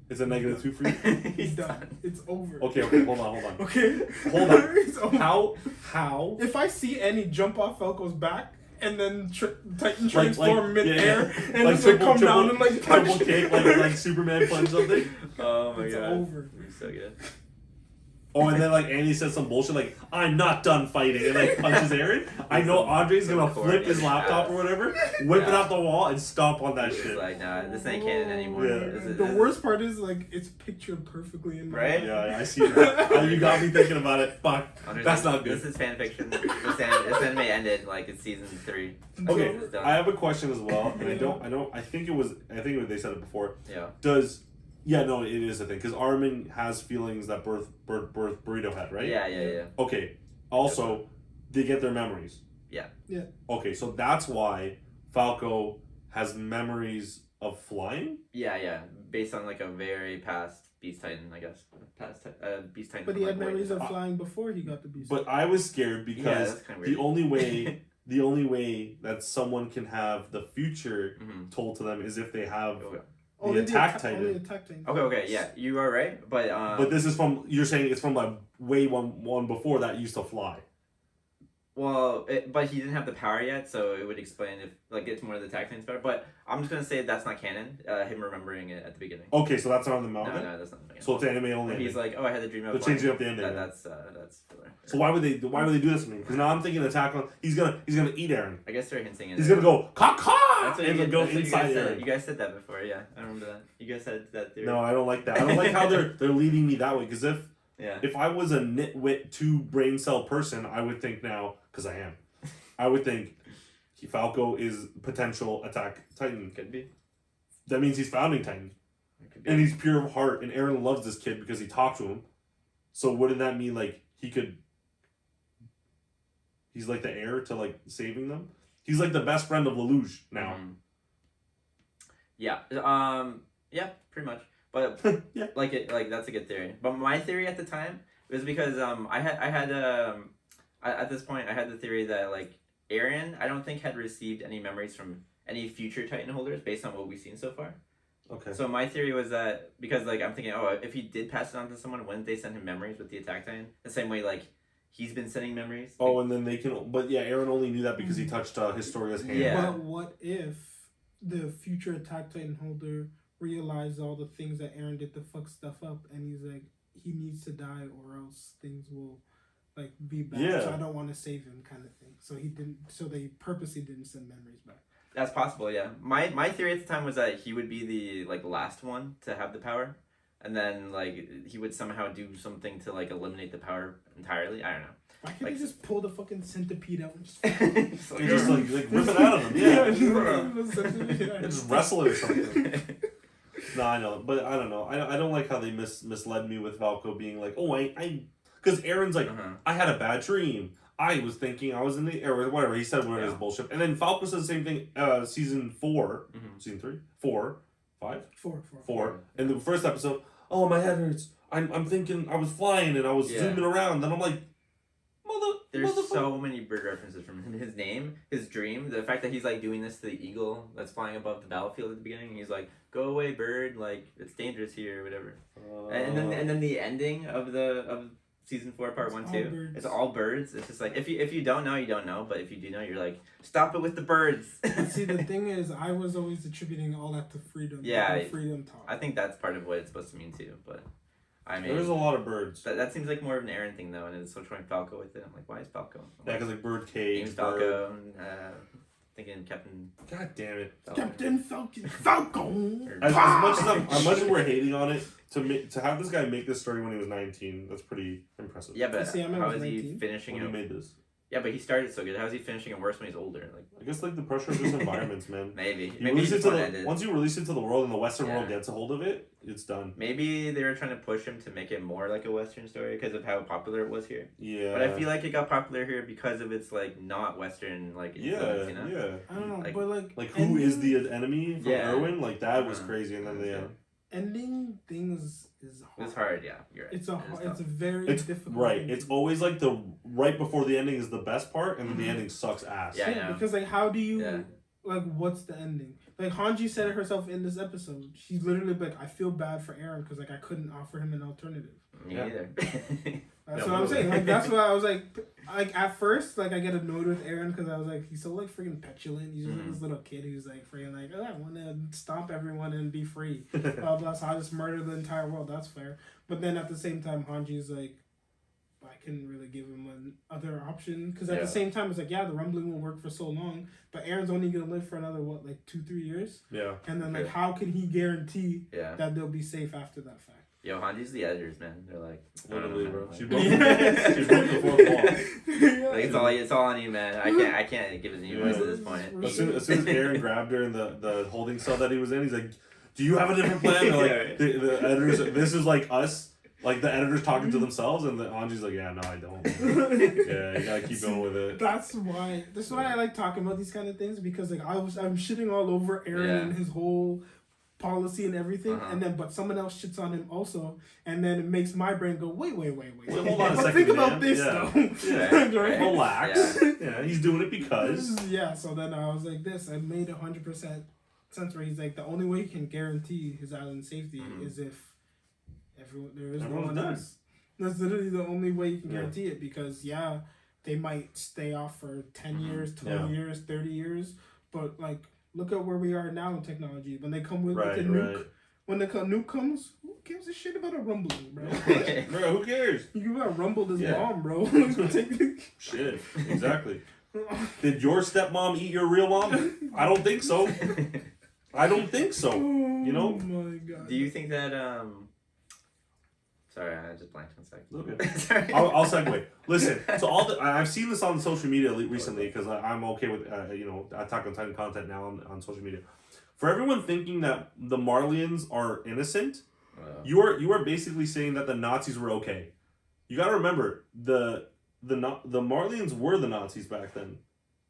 [SPEAKER 3] It's a -2 for you.
[SPEAKER 2] He's done. It's over.
[SPEAKER 3] Okay. Hold on.
[SPEAKER 2] Okay.
[SPEAKER 3] Hold on.
[SPEAKER 2] It's over.
[SPEAKER 3] How?
[SPEAKER 2] If I see Annie jump off Falco's back and then Titan
[SPEAKER 3] Like-
[SPEAKER 2] transform mid-air
[SPEAKER 3] yeah.
[SPEAKER 2] and
[SPEAKER 3] Like
[SPEAKER 2] just like
[SPEAKER 3] triple-
[SPEAKER 2] come down and like punch.
[SPEAKER 3] triple kick, like Superman punch something.
[SPEAKER 1] Oh my
[SPEAKER 2] It's
[SPEAKER 1] god,
[SPEAKER 2] over.
[SPEAKER 1] It's so good.
[SPEAKER 3] Oh, and then like Andy says some bullshit like, "I'm not done fighting," and like punches Aaron. I know Andre's gonna flip his laptop or whatever, whip it out the wall, and stomp on that
[SPEAKER 1] It's
[SPEAKER 3] shit.
[SPEAKER 1] like, nah, this ain't canon anymore.
[SPEAKER 3] Yeah.
[SPEAKER 2] The worst part is like it's pictured perfectly in my
[SPEAKER 1] Right?
[SPEAKER 2] mind.
[SPEAKER 3] Yeah, I see that. You got me thinking about it. Fuck,
[SPEAKER 1] Andre's
[SPEAKER 3] that's
[SPEAKER 1] like,
[SPEAKER 3] not good.
[SPEAKER 1] This is fan fiction. This anime ended like it's season 3.
[SPEAKER 3] Okay,
[SPEAKER 1] It's done.
[SPEAKER 3] I have a question as well, and I think they said it before.
[SPEAKER 1] Yeah.
[SPEAKER 3] No, it is a thing because Armin has feelings that Burrito had, right?
[SPEAKER 1] Yeah.
[SPEAKER 3] Okay. Also, they get their memories.
[SPEAKER 1] Yeah.
[SPEAKER 2] Yeah.
[SPEAKER 3] Okay, so that's why Falco has memories of flying.
[SPEAKER 1] Yeah. Based on like a very past Beast Titan, I guess. Beast Titan.
[SPEAKER 2] But
[SPEAKER 1] from,
[SPEAKER 2] he
[SPEAKER 1] like,
[SPEAKER 2] had
[SPEAKER 1] way
[SPEAKER 2] memories of
[SPEAKER 1] before.
[SPEAKER 2] flying before he got the beast.
[SPEAKER 3] But I was scared
[SPEAKER 1] Yeah,
[SPEAKER 3] because
[SPEAKER 1] that's kinda
[SPEAKER 3] the
[SPEAKER 1] weird.
[SPEAKER 3] only way that someone can have the future
[SPEAKER 1] Mhm.
[SPEAKER 3] told to them is if they have
[SPEAKER 1] Okay.
[SPEAKER 2] only
[SPEAKER 3] Attack Titan.
[SPEAKER 2] Only Attack Titan.
[SPEAKER 1] Okay, yeah, you are right, but
[SPEAKER 3] But this is you're saying it's from like way one before that used to fly.
[SPEAKER 1] but he didn't have the power yet, so it would explain if like it's more of the Attack Titan's power. But I'm just gonna say that's not canon. Him remembering it at the beginning.
[SPEAKER 3] Okay, so that's not in the
[SPEAKER 1] No,
[SPEAKER 3] manga.
[SPEAKER 1] that's not canon.
[SPEAKER 3] So it's anime only.
[SPEAKER 1] Where he's like, oh, I had the dream of.
[SPEAKER 3] They're
[SPEAKER 1] flying.
[SPEAKER 3] changing up the ending.
[SPEAKER 1] That's filler.
[SPEAKER 3] So why would they do this to me? Because now I'm thinking Attack on. He's gonna eat Aaron.
[SPEAKER 1] I guess they're hinting at
[SPEAKER 3] He's
[SPEAKER 1] it.
[SPEAKER 3] gonna go caw
[SPEAKER 1] That's what
[SPEAKER 3] and
[SPEAKER 1] you,
[SPEAKER 3] then go
[SPEAKER 1] that's what you guys
[SPEAKER 3] inside
[SPEAKER 1] said.
[SPEAKER 3] Aaron.
[SPEAKER 1] You guys said that before, yeah. I remember that. You guys said that theory.
[SPEAKER 3] No, I don't like that. I don't like how they're leading me that way. Because
[SPEAKER 1] Yeah.
[SPEAKER 3] if I was a nitwit 2 brain cell person, I would think now, because I am, I would think Falco is potential Attack Titan.
[SPEAKER 1] Could be.
[SPEAKER 3] That means he's founding Titan.
[SPEAKER 1] It could be.
[SPEAKER 3] And he's pure of heart, and Aaron loves this kid because he talked to him. So wouldn't that mean like he's like the heir to like saving them? He's like the best friend of Lelouch now.
[SPEAKER 1] Mhm. Yeah. Yeah. Pretty much. But
[SPEAKER 3] Yeah.
[SPEAKER 1] like that's a good theory. But my theory at the time was because I had at this point I had the theory that like Aaron I don't think had received any memories from any future Titan holders based on what we've seen so far.
[SPEAKER 3] Okay.
[SPEAKER 1] So my theory was that because like I'm thinking, oh, if he did pass it on to someone, wouldn't they send him memories with the Attack Titan the same way like he's been sending memories?
[SPEAKER 3] Oh, and then they can. But yeah, Aaron only knew that because he touched Historia's hand.
[SPEAKER 1] Yeah.
[SPEAKER 2] But what if the future Attack Titan holder realized all the things that Aaron did to fuck stuff up, and he's like, he needs to die or else things will like be bad.
[SPEAKER 3] Yeah.
[SPEAKER 2] So I don't want to save him, kind of thing. So he didn't. So they purposely didn't send memories back.
[SPEAKER 1] That's possible, yeah. My theory at the time was that he would be the like last one to have the power, and then like he would somehow do something to like eliminate the power entirely. I don't know.
[SPEAKER 2] Why can't
[SPEAKER 1] Like-
[SPEAKER 2] he just pull the fucking centipede out and just?
[SPEAKER 1] It's like,
[SPEAKER 3] You just like rip it out of him. Yeah.
[SPEAKER 2] Yeah.
[SPEAKER 3] Just wrestle it or something. No, I know, but I don't know. I don't like how they misled me with Falco being like, oh, I because Aaron's like,
[SPEAKER 1] Uh-huh.
[SPEAKER 3] I had a bad dream. I was thinking I was in the air or whatever. He said whatever his
[SPEAKER 1] Yeah.
[SPEAKER 3] bullshit, and then Falco said the same thing. Season 4,
[SPEAKER 1] Mhm.
[SPEAKER 3] season 3, 4. 5?
[SPEAKER 2] 4.
[SPEAKER 3] 4. In the first episode, oh, my head hurts. I'm thinking I was flying and I was zooming around. And I'm like,
[SPEAKER 1] there's so many bird references from him. His name, his dream, the fact that he's like doing this to the eagle that's flying above the battlefield at the beginning. He's like, "Go away, bird! Like it's dangerous here, or whatever." And then the ending of season 4, part 1, 2. It's all birds. It's just like if you don't know, you don't know. But if you do know, you're like, stop it with the birds.
[SPEAKER 2] See, the thing is, I was always attributing all that to freedom.
[SPEAKER 1] Yeah,
[SPEAKER 2] freedom talk.
[SPEAKER 1] I think that's part of what it's supposed to mean too. But I mean,
[SPEAKER 3] there's a lot of birds.
[SPEAKER 1] That seems like more of an Aaron thing though, and it's so showing Falco with it. I'm like, why is Falco?
[SPEAKER 3] Yeah, because like bird cage.
[SPEAKER 1] Name's Falco. Thinking Captain.
[SPEAKER 3] God damn it,
[SPEAKER 2] Captain Falco.
[SPEAKER 3] As much as we're hating on it, to have this guy make this story when he was 19, that's pretty impressive.
[SPEAKER 1] Yeah, but how is he
[SPEAKER 2] 19?
[SPEAKER 1] finishing
[SPEAKER 3] when
[SPEAKER 1] it?
[SPEAKER 3] he made this.
[SPEAKER 1] Yeah, but he started so good. How is he finishing it worse when he's older? Like,
[SPEAKER 3] I guess like the pressure of this environments, man.
[SPEAKER 1] Maybe
[SPEAKER 3] Once you release it to the world and the Western world gets a hold of it, it's done.
[SPEAKER 1] Maybe they were trying to push him to make it more like a Western story because of how popular it was here.
[SPEAKER 3] Yeah.
[SPEAKER 1] But I feel like it got popular here because of its like not Western like influence, you know?
[SPEAKER 3] Yeah.
[SPEAKER 2] I don't know,
[SPEAKER 1] like,
[SPEAKER 2] but
[SPEAKER 3] who is the enemy from
[SPEAKER 1] Yeah.
[SPEAKER 3] Irwin? Like that was crazy, and then
[SPEAKER 2] ending things is hard.
[SPEAKER 1] It's hard, yeah. You're right.
[SPEAKER 2] It's a very difficult.
[SPEAKER 3] Right.
[SPEAKER 2] thing
[SPEAKER 3] It's
[SPEAKER 2] to do.
[SPEAKER 3] always like the right before the ending is the best part, and then the ending sucks ass.
[SPEAKER 1] Yeah, I know.
[SPEAKER 2] Because like, how do you like? What's the ending? Like Hanji said it herself in this episode. She's literally like, I feel bad for Aaron because like I couldn't offer him an alternative.
[SPEAKER 1] Me either.
[SPEAKER 2] That's what I'm saying. Like that's why I was like at first like I get annoyed with Aaron because I was like he's so like freaking petulant. He's just like this little kid who's like freaking like I want to stomp everyone and be free. Blah blah. So I just murder the entire world. That's fair. But then at the same time, Hanji's like, I couldn't really give him another option because at the same time it's like the rumbling will work for so long, but Aaron's only gonna live for another 2-3 years.
[SPEAKER 3] Yeah.
[SPEAKER 2] And then like how can he guarantee that they'll be safe after that fact?
[SPEAKER 1] Yo, Hanji's the editors, man. They're like,
[SPEAKER 3] literally, bro.
[SPEAKER 1] Like,
[SPEAKER 3] She broke the fourth wall.
[SPEAKER 1] Like it's all on you, man. I can't give it any voice at this point.
[SPEAKER 3] As soon as Aaron grabbed her in the holding cell that he was in, he's like, "Do you have a different plan?" Or like the editors, this is like us. Like the editors talking to themselves, and the Anji's like, "Yeah, no, I don't." Yeah, you gotta keep going with it.
[SPEAKER 2] That's why I like talking about these kind of things because like I'm shitting all over Aaron and his whole policy and everything, and then but someone else shits on him also, and then it makes my brain go, wait.
[SPEAKER 3] Hold on a second.
[SPEAKER 2] Think about this though.
[SPEAKER 3] Right. Relax. Yeah, he's doing it because.
[SPEAKER 2] Yeah. So then I was like, this. I made 100% sense where he's like, the only way he can guarantee his island's safety is if. There is no one else. That's literally the only way you can guarantee it because they might stay off for 10 years, 20 years, 30 years, but like look at where we are now in technology. When they come with the nuke, when the nuke comes, who gives a shit about a rumbling, bro?
[SPEAKER 3] Bro, who cares?
[SPEAKER 2] You got rumbled his mom, bro.
[SPEAKER 3] Shit, exactly. Did your stepmom eat your real mom? I don't think so. You know?
[SPEAKER 2] Oh my god.
[SPEAKER 1] Do you think that Sorry, I just blanked 1 second.
[SPEAKER 3] Okay.
[SPEAKER 1] Sorry.
[SPEAKER 3] I'll segue. Listen, so I've seen this on social media recently because I'm okay with Attack on Titan content now on social media. For everyone thinking that the Marlians are innocent, you are basically saying that the Nazis were okay. You got to remember the Marlians were the Nazis back then.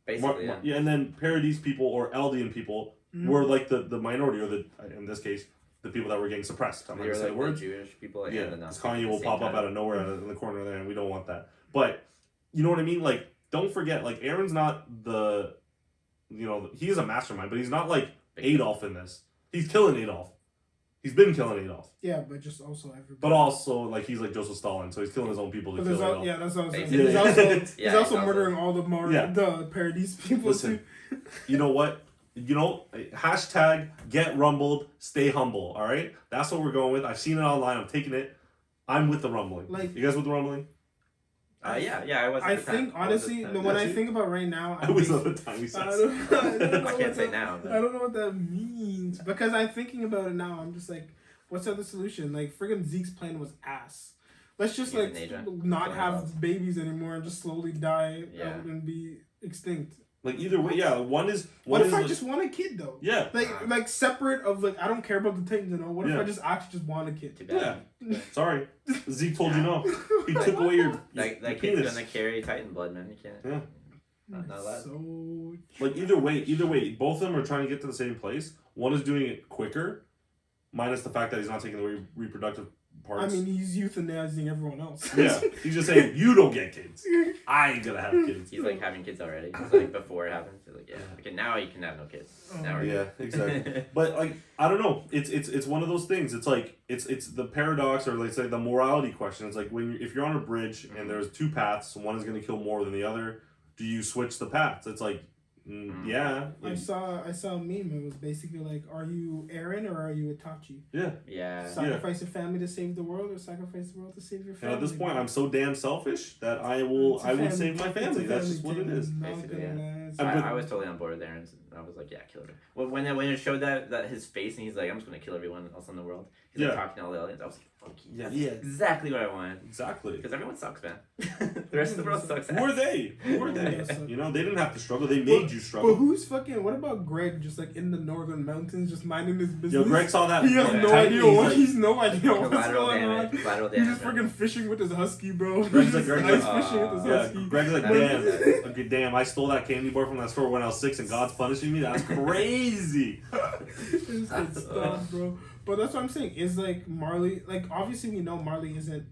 [SPEAKER 1] Basically,
[SPEAKER 3] and then Paradise people or Eldian people were like the minority, or in this case, the people that were getting suppressed. I'm not gonna say the words.
[SPEAKER 1] Jewish people and the Nazis.
[SPEAKER 3] Kanye will pop up out of nowhere in the corner there, and we don't want that. But you know what I mean? Like, don't forget, like Aaron's not he is a mastermind, but he's not like Adolf in this. He's killing Adolf. He's been killing Adolf.
[SPEAKER 2] Yeah, but just also everybody.
[SPEAKER 3] But also, like, he's like Joseph Stalin, so he's killing his own people to kill Adolf.
[SPEAKER 2] Yeah, that's what I was saying. He's also murdering all the Paradise people.
[SPEAKER 3] Listen, you know what? Hashtag get rumbled, stay humble, all right? That's what we're going with. I've seen it online. I'm taking it. I'm with the rumbling. Like, you guys with the rumbling?
[SPEAKER 1] I was.
[SPEAKER 2] I think, honestly, when I think about right now...
[SPEAKER 3] I was at the time we said
[SPEAKER 1] I can't say now.
[SPEAKER 2] I don't know what that means. Because I'm thinking about it now. I'm just like, what's the other solution? Like, friggin' Zeke's plan was ass. Let's just, not have babies anymore and just slowly die out and be extinct.
[SPEAKER 3] Like, either way, one is...
[SPEAKER 2] What if I just want a kid, though?
[SPEAKER 3] Yeah.
[SPEAKER 2] Like separate of, I don't care about the Titans and all. What if I just actually just want a kid?
[SPEAKER 3] Yeah. Sorry. Zeke told you no. He took away your
[SPEAKER 1] That
[SPEAKER 3] your
[SPEAKER 1] kid's
[SPEAKER 3] penis.
[SPEAKER 1] gonna carry Titan blood, man. You can't.
[SPEAKER 3] Yeah.
[SPEAKER 1] Not allowed.
[SPEAKER 2] So...
[SPEAKER 3] Like, either way, both of them are trying to get to the same place. One is doing it quicker, minus the fact that he's not taking the reproductive parts.
[SPEAKER 2] I mean, he's euthanizing everyone else.
[SPEAKER 3] Yeah, he's just saying, you don't get kids. I ain't gonna have kids.
[SPEAKER 1] He's like having kids already. It's like before it happens. He's like, yeah, okay, now you can have no kids. Now we're
[SPEAKER 3] Yeah,
[SPEAKER 1] good.
[SPEAKER 3] exactly. But like, I don't know. It's one of those things. It's like it's the paradox, or let's say the morality question. It's like if you're on a bridge and there's two paths, and one is gonna kill more than the other. Do you switch the paths? It's like, yeah.
[SPEAKER 2] I saw a meme. It was basically like, are you Eren or are you Itachi?
[SPEAKER 3] Yeah.
[SPEAKER 1] Yeah.
[SPEAKER 2] Sacrifice your family to save the world, or sacrifice the world to save your
[SPEAKER 3] And
[SPEAKER 2] family.
[SPEAKER 3] at this point, I'm so damn selfish that I would save my family. That's just what it is.
[SPEAKER 1] Basically,
[SPEAKER 2] yeah.
[SPEAKER 1] I was totally on board with Aaron. I was like, yeah, kill everyone. Well, when it showed that his face and he's like, I'm just gonna kill everyone else in the world. He's like talking to all the aliens. I was like, fuck yeah, exactly what I wanted.
[SPEAKER 3] Exactly.
[SPEAKER 1] Because everyone sucks, man. The rest of the world sucks.
[SPEAKER 3] Who are they? You know, they didn't have to struggle. They made you struggle.
[SPEAKER 2] But who's fucking? What about Greg? Just like in the northern mountains, just minding his business.
[SPEAKER 3] Yo, Greg saw that.
[SPEAKER 2] He has no idea what. He's no idea what's going on.
[SPEAKER 1] Collateral
[SPEAKER 2] He's
[SPEAKER 1] damage.
[SPEAKER 2] just freaking fishing with his husky, bro.
[SPEAKER 3] Greg's like,
[SPEAKER 2] fishing with his husky.
[SPEAKER 3] Greg's like,
[SPEAKER 1] Damn.
[SPEAKER 3] okay, damn, I stole that candy bar from that store when I was 6 and God's punishing me? That's crazy.
[SPEAKER 2] It's good stuff, bro. But that's what I'm saying. Is like Marley, like obviously we know Marley isn't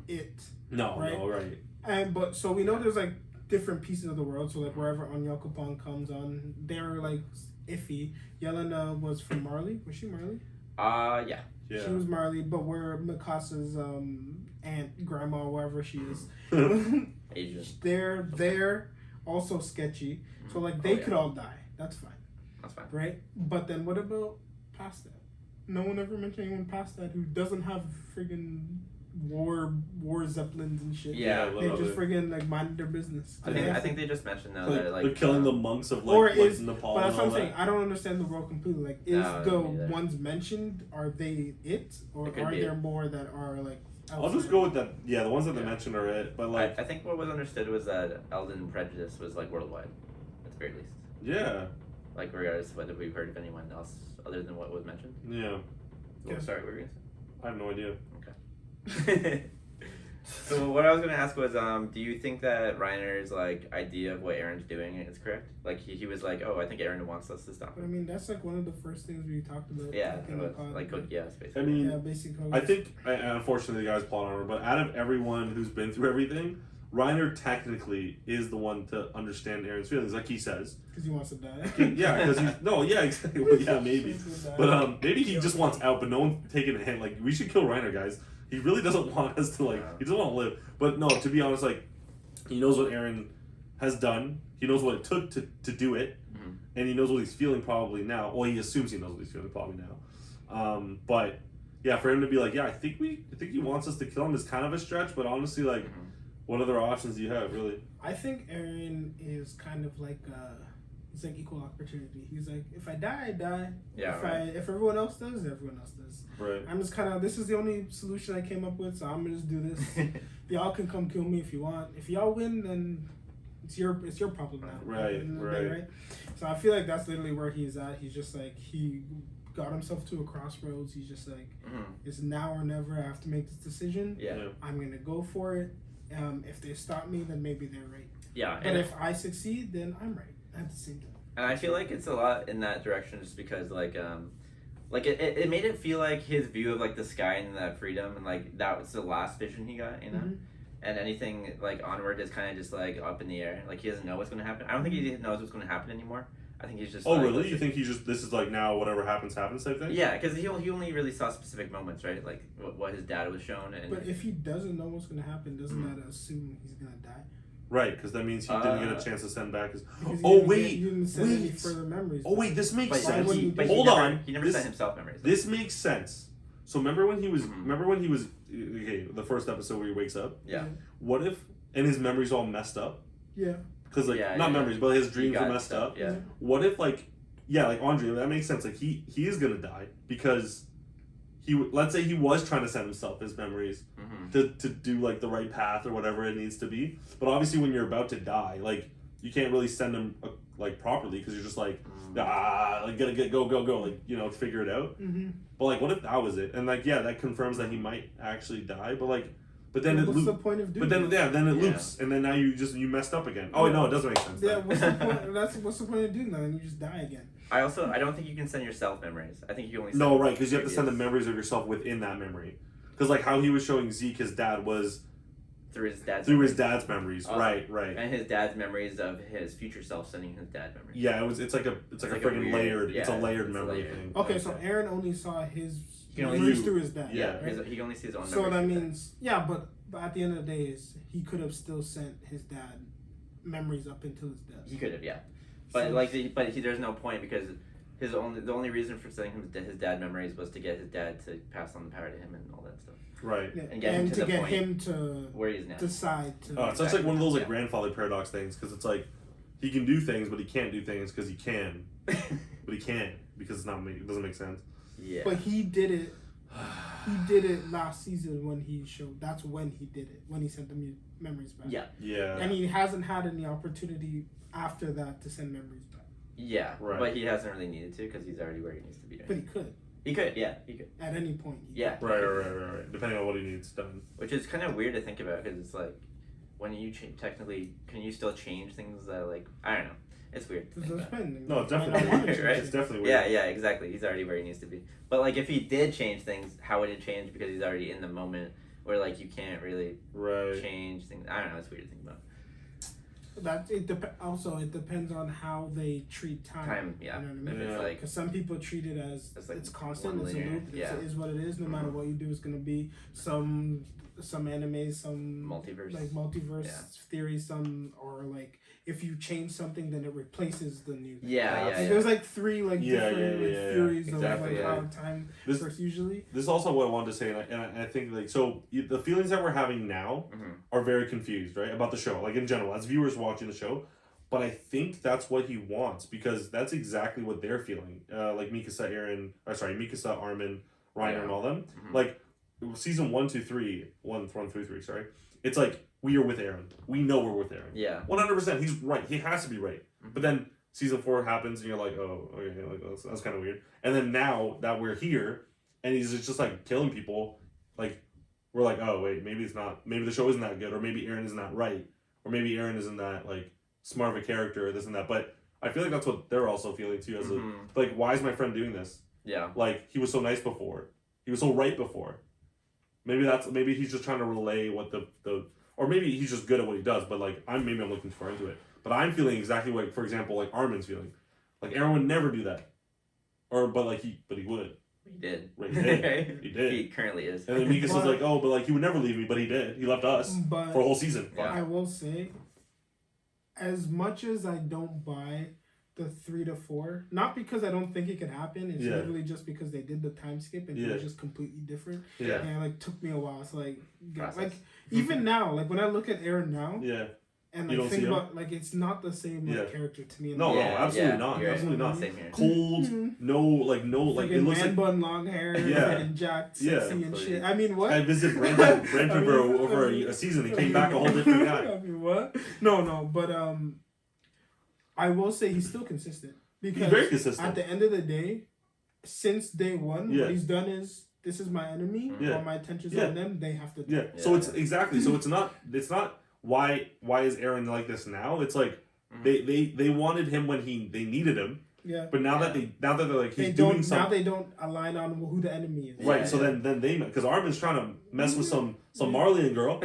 [SPEAKER 2] it.
[SPEAKER 3] Right.
[SPEAKER 2] And but so we know there's like different pieces of the world. So like wherever Onyokopon comes on, they're like iffy. Yelena was from Marley. Was she Marley?
[SPEAKER 1] Yeah.
[SPEAKER 2] She was Marley, but where Mikasa's aunt, grandma, wherever she is,
[SPEAKER 1] Asian.
[SPEAKER 2] they're also sketchy. So like they could all die. That's fine.
[SPEAKER 1] That's fine.
[SPEAKER 2] Right? But then what about past that? No one ever mentioned anyone past that who doesn't have friggin' war zeppelins and shit.
[SPEAKER 1] Yeah,
[SPEAKER 2] they just friggin' like minded their business.
[SPEAKER 1] I think they just mentioned though that like
[SPEAKER 3] they're killing the monks of like,
[SPEAKER 2] or
[SPEAKER 3] like
[SPEAKER 2] is,
[SPEAKER 3] Nepal.
[SPEAKER 2] but that's
[SPEAKER 3] and
[SPEAKER 2] what
[SPEAKER 3] all
[SPEAKER 2] I'm saying.
[SPEAKER 3] that.
[SPEAKER 2] I don't understand the world completely. Like, is the ones mentioned, are they it, or are there more that are like? Outside?
[SPEAKER 3] I'll just go with that. Yeah, the ones that they mentioned are it. But like,
[SPEAKER 1] I think what was understood was that Elden prejudice was like worldwide, at the very least.
[SPEAKER 3] Yeah.
[SPEAKER 1] Like regardless of whether we've heard of anyone else other than what was mentioned.
[SPEAKER 3] Yeah.
[SPEAKER 1] Oh, sorry, what were you gonna say?
[SPEAKER 3] I have no idea.
[SPEAKER 1] Okay. So what I was gonna ask was, do you think that Reiner's like idea of what Aaron's doing is correct? Like he was like, oh, I think Aaron wants us to stop
[SPEAKER 2] But
[SPEAKER 1] him.
[SPEAKER 2] I mean, that's like one of the first things we talked about.
[SPEAKER 1] Yeah,
[SPEAKER 2] in the pod,
[SPEAKER 1] like yes, basically.
[SPEAKER 3] I mean,
[SPEAKER 2] yeah, basically.
[SPEAKER 3] I think, and unfortunately, the guy's plot armor. But out of everyone who's been through everything, Reiner technically is the one to understand Aaron's feelings, like he says.
[SPEAKER 2] Because he wants to die.
[SPEAKER 3] Yeah, because exactly. Well, yeah, maybe. But maybe he just wants out, but no one's taking a hint. Like, we should kill Reiner, guys. He really doesn't want us to, like, he doesn't want to live. But no, to be honest, like, he knows what Aaron has done. He knows what it took to do it.
[SPEAKER 1] Mm-hmm.
[SPEAKER 3] And he knows what he's feeling probably now. Well, he assumes he knows what he's feeling probably now. But, yeah, for him to be like, yeah, I think he wants us to kill him is kind of a stretch. But honestly, like, what other options do you have, really?
[SPEAKER 2] I think Aaron is kind of like he's like equal opportunity. He's like, if I die, I die.
[SPEAKER 1] Yeah.
[SPEAKER 2] If everyone else does, everyone else does.
[SPEAKER 3] Right.
[SPEAKER 2] I'm just kind of, this is the only solution I came up with, so I'm gonna just do this. Y'all can come kill me if you want. If y'all win, then it's your problem now.
[SPEAKER 3] Right.
[SPEAKER 2] Right. So I feel like that's literally where he's at. He's just like, he got himself to a crossroads. He's just like, it's now or never. I have to make this decision.
[SPEAKER 1] Yeah.
[SPEAKER 2] I'm gonna go for it. If they stop me, then maybe they're right.
[SPEAKER 1] Yeah.
[SPEAKER 2] But if I succeed, then I'm right at the same time.
[SPEAKER 1] And I feel like it's a lot in that direction, just because like it made it feel like his view of like the sky and that freedom, and like that was the last vision he got, you know. And anything like onward is kind of just like up in the air. Like he doesn't know what's going to happen. I don't think he knows what's going to happen anymore. I think he's just.
[SPEAKER 3] Oh,
[SPEAKER 1] like,
[SPEAKER 3] really? You think this is like now whatever happens type thing?
[SPEAKER 1] Yeah, because he only really saw specific moments, right? Like what his dad was shown. And
[SPEAKER 2] but if he doesn't know what's going to happen, doesn't that assume he's going to die?
[SPEAKER 3] Right, because that means he didn't get a chance to send back his.
[SPEAKER 2] He didn't send any further memories.
[SPEAKER 3] Oh wait, this makes sense.
[SPEAKER 1] Hold on, he never sent himself memories.
[SPEAKER 3] This makes sense. So remember when he was? Okay, the first episode where he wakes up.
[SPEAKER 1] Yeah.
[SPEAKER 3] What if and his memories all messed up?
[SPEAKER 2] Yeah.
[SPEAKER 3] Because not memories, but his dreams are messed
[SPEAKER 1] stuff,
[SPEAKER 3] up.
[SPEAKER 1] Yeah.
[SPEAKER 3] What if like Andre, that makes sense. Like he is gonna die because let's say he was trying to send himself his memories to do like the right path or whatever it needs to be. But obviously when you're about to die, like you can't really send them like properly because you're just like like gotta go like to figure it out. But like what if that was it? And like that confirms that he might actually die. But But then
[SPEAKER 2] what's the point of doing?
[SPEAKER 3] But then it loops, and then now you messed up again. Oh no, it doesn't make sense.
[SPEAKER 2] Yeah, what's the point? What's the point of doing that? And you just die again.
[SPEAKER 1] I don't think you can send yourself memories. I think you only
[SPEAKER 3] because you have to send the memories of yourself within that memory. Because like how he was showing Zeke, his dad was
[SPEAKER 1] through his dad's
[SPEAKER 3] memories. Right.
[SPEAKER 1] And his dad's memories of his future self sending his dad memories.
[SPEAKER 3] Yeah, it's like a friggin' layered. It's a layered memory thing.
[SPEAKER 2] Okay, so Aaron only saw his
[SPEAKER 1] only
[SPEAKER 2] memories through his dad.
[SPEAKER 1] Yeah,
[SPEAKER 2] right?
[SPEAKER 1] he only sees his own.
[SPEAKER 2] So that means but at the end of the day, he could have still sent his dad memories up until his death.
[SPEAKER 1] He could have, yeah. But there's no point because the only reason for sending him his dad memories was to get his dad to pass on the power to him and all that stuff.
[SPEAKER 3] Right.
[SPEAKER 2] Yeah.
[SPEAKER 1] And get him to
[SPEAKER 2] get him to
[SPEAKER 1] where he is now.
[SPEAKER 2] Decide to.
[SPEAKER 3] Oh, so it's like one of those like grandfather paradox things because it's like he can do things but he can't do things because he can, but he can't because it doesn't make sense.
[SPEAKER 1] Yeah.
[SPEAKER 2] But he did it. He did it last season when he showed. That's when he did it. When he sent the memories back.
[SPEAKER 1] Yeah.
[SPEAKER 3] Yeah.
[SPEAKER 2] And he hasn't had any opportunity after that to send memories back.
[SPEAKER 1] Yeah.
[SPEAKER 3] Right.
[SPEAKER 1] But he hasn't really needed to because he's already where he needs to be. Right?
[SPEAKER 2] But he could.
[SPEAKER 1] He could. Yeah. He could.
[SPEAKER 2] At any point.
[SPEAKER 1] Yeah.
[SPEAKER 3] Right. Depending on what he needs done.
[SPEAKER 1] Which is kind of weird to think about because it's like when you technically can you still change things that like I don't know. It's weird.
[SPEAKER 3] No, it's definitely
[SPEAKER 1] right?
[SPEAKER 3] It's definitely weird.
[SPEAKER 1] Yeah, exactly. He's already where he needs to be. But like, if he did change things, how would it change? Because he's already in the moment where like you can't really change things. I don't know. It's weird to think about.
[SPEAKER 2] Also, it depends on how they treat time.
[SPEAKER 1] Yeah.
[SPEAKER 2] You know what I mean?
[SPEAKER 1] If it's like,
[SPEAKER 2] because some people treat it as
[SPEAKER 1] like
[SPEAKER 2] it's constant, it's a loop,
[SPEAKER 1] it
[SPEAKER 2] is what it is. No matter what you do, it's gonna be some anime, some multiverse theory, or like if you change something, then it replaces the new thing. There's like three different theories of how time works usually.
[SPEAKER 3] This is also what I wanted to say, and I think like so the feelings that we're having now are very confused, right, about the show, like in general as viewers watching the show. But I think that's what he wants because that's exactly what they're feeling. Like Mikasa, Armin, Reiner, and all them. Like season 1 through 3, sorry. It's like we are with Aaron. We know we're with Aaron.
[SPEAKER 1] Yeah.
[SPEAKER 3] 100%. He's right. He has to be right. But then season 4 happens and you're like, oh, okay, like that's kind of weird. And then now that we're here and he's just like killing people, like we're like, oh wait, maybe it's not. Maybe the show isn't that good, or maybe Aaron isn't that right, or maybe Aaron isn't that like smart of a character, or this and that. But I feel like that's what they're also feeling too. As like, why is my friend doing this?
[SPEAKER 1] Yeah.
[SPEAKER 3] Like he was so nice before. He was so right before. Maybe he's just trying to relay what or maybe he's just good at what he does, but like I'm looking far into it. But I'm feeling exactly what, for example, like Armin's feeling. Like Aaron would never do that. But he would.
[SPEAKER 1] He did.
[SPEAKER 3] Right, he did. He did.
[SPEAKER 1] He currently is.
[SPEAKER 3] And then Mika's was like, oh, but like he would never leave me, but he did. He left us for a whole season.
[SPEAKER 2] Yeah. I will say, as much as I don't buy the 3 to 4, not because I don't think it could happen, it's literally just because they did the time skip and it was just completely different.
[SPEAKER 3] Yeah.
[SPEAKER 2] And it like took me a while to like even now, like when I look at Aaron now, and like think about like it's not the same character to me.
[SPEAKER 3] No, absolutely not. Absolutely not.
[SPEAKER 1] Same here.
[SPEAKER 3] Cold, no, it looks
[SPEAKER 2] man bun, long hair, and jacked, sexy and shit. I mean, what?
[SPEAKER 3] I visited Brandon over a season. He came back a whole different guy.
[SPEAKER 2] I mean, what? No, but I will say he's still consistent because
[SPEAKER 3] he's very consistent.
[SPEAKER 2] At the end of the day, since day one, what he's done is this is my enemy. All my attention's on them. They have to.
[SPEAKER 3] So it's exactly. So it's not. Why is Aaron like this now? It's like they wanted him when they needed him. Yeah. But now that they're like he's doing something.
[SPEAKER 2] Now they don't align on who the enemy is.
[SPEAKER 3] Right. So then they, because Armin's trying to mess with some Marleyan girl.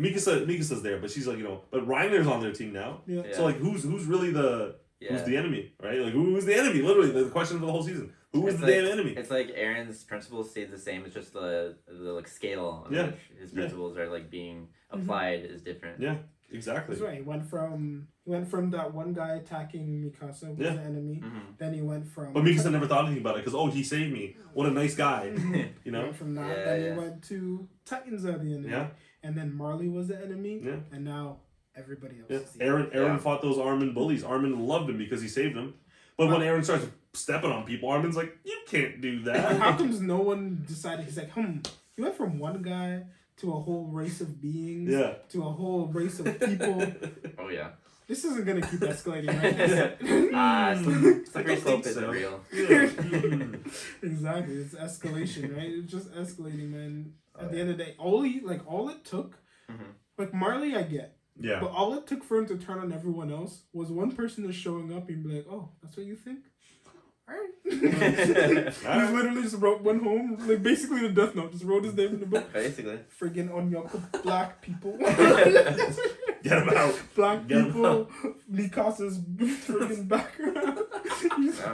[SPEAKER 3] Mikasa's there, but she's like, but Reiner's on their team now. Yeah. So like who's really who's the enemy, right? Like who's the enemy? Literally the question of the whole season. Who is the damn enemy?
[SPEAKER 1] It's like Aaron's principles stayed the same. It's just the like scale on which his principles are like being applied is different.
[SPEAKER 3] Yeah, exactly.
[SPEAKER 2] That's right. He went from that one guy attacking Mikasa, who was the enemy. Then he went from.
[SPEAKER 3] But Mikasa never thought anything about it because he saved me. What a nice guy.
[SPEAKER 2] Went from that, then he went to Titans are the enemy. Yeah. And then Marley was the enemy. Yeah. And now everybody else.
[SPEAKER 3] Yeah. Aaron fought those Armin bullies. Armin loved him because he saved him. But when Aaron starts stepping on people, Armin's like, you can't do that.
[SPEAKER 2] How comes no one decided? He's like, he went from one guy to a whole race of beings. Yeah. To a whole race of people.
[SPEAKER 1] Oh yeah.
[SPEAKER 2] This isn't gonna keep escalating, right?
[SPEAKER 1] Slippery slope isn't real.
[SPEAKER 2] Exactly, it's escalation, right? It's just escalating, man. At the end of the day, all it took, like Marley, I get,
[SPEAKER 3] Yeah.
[SPEAKER 2] but all it took for him to turn on everyone else was one person just showing up and be like, "Oh, that's what you think." Alright. He literally just went home, like basically the Death Note, just wrote his name in the book.
[SPEAKER 1] Basically.
[SPEAKER 2] Friggin' Onyoka, black people.
[SPEAKER 3] Get him out.
[SPEAKER 2] Black
[SPEAKER 3] Get
[SPEAKER 2] people, Mikasa's friggin' background.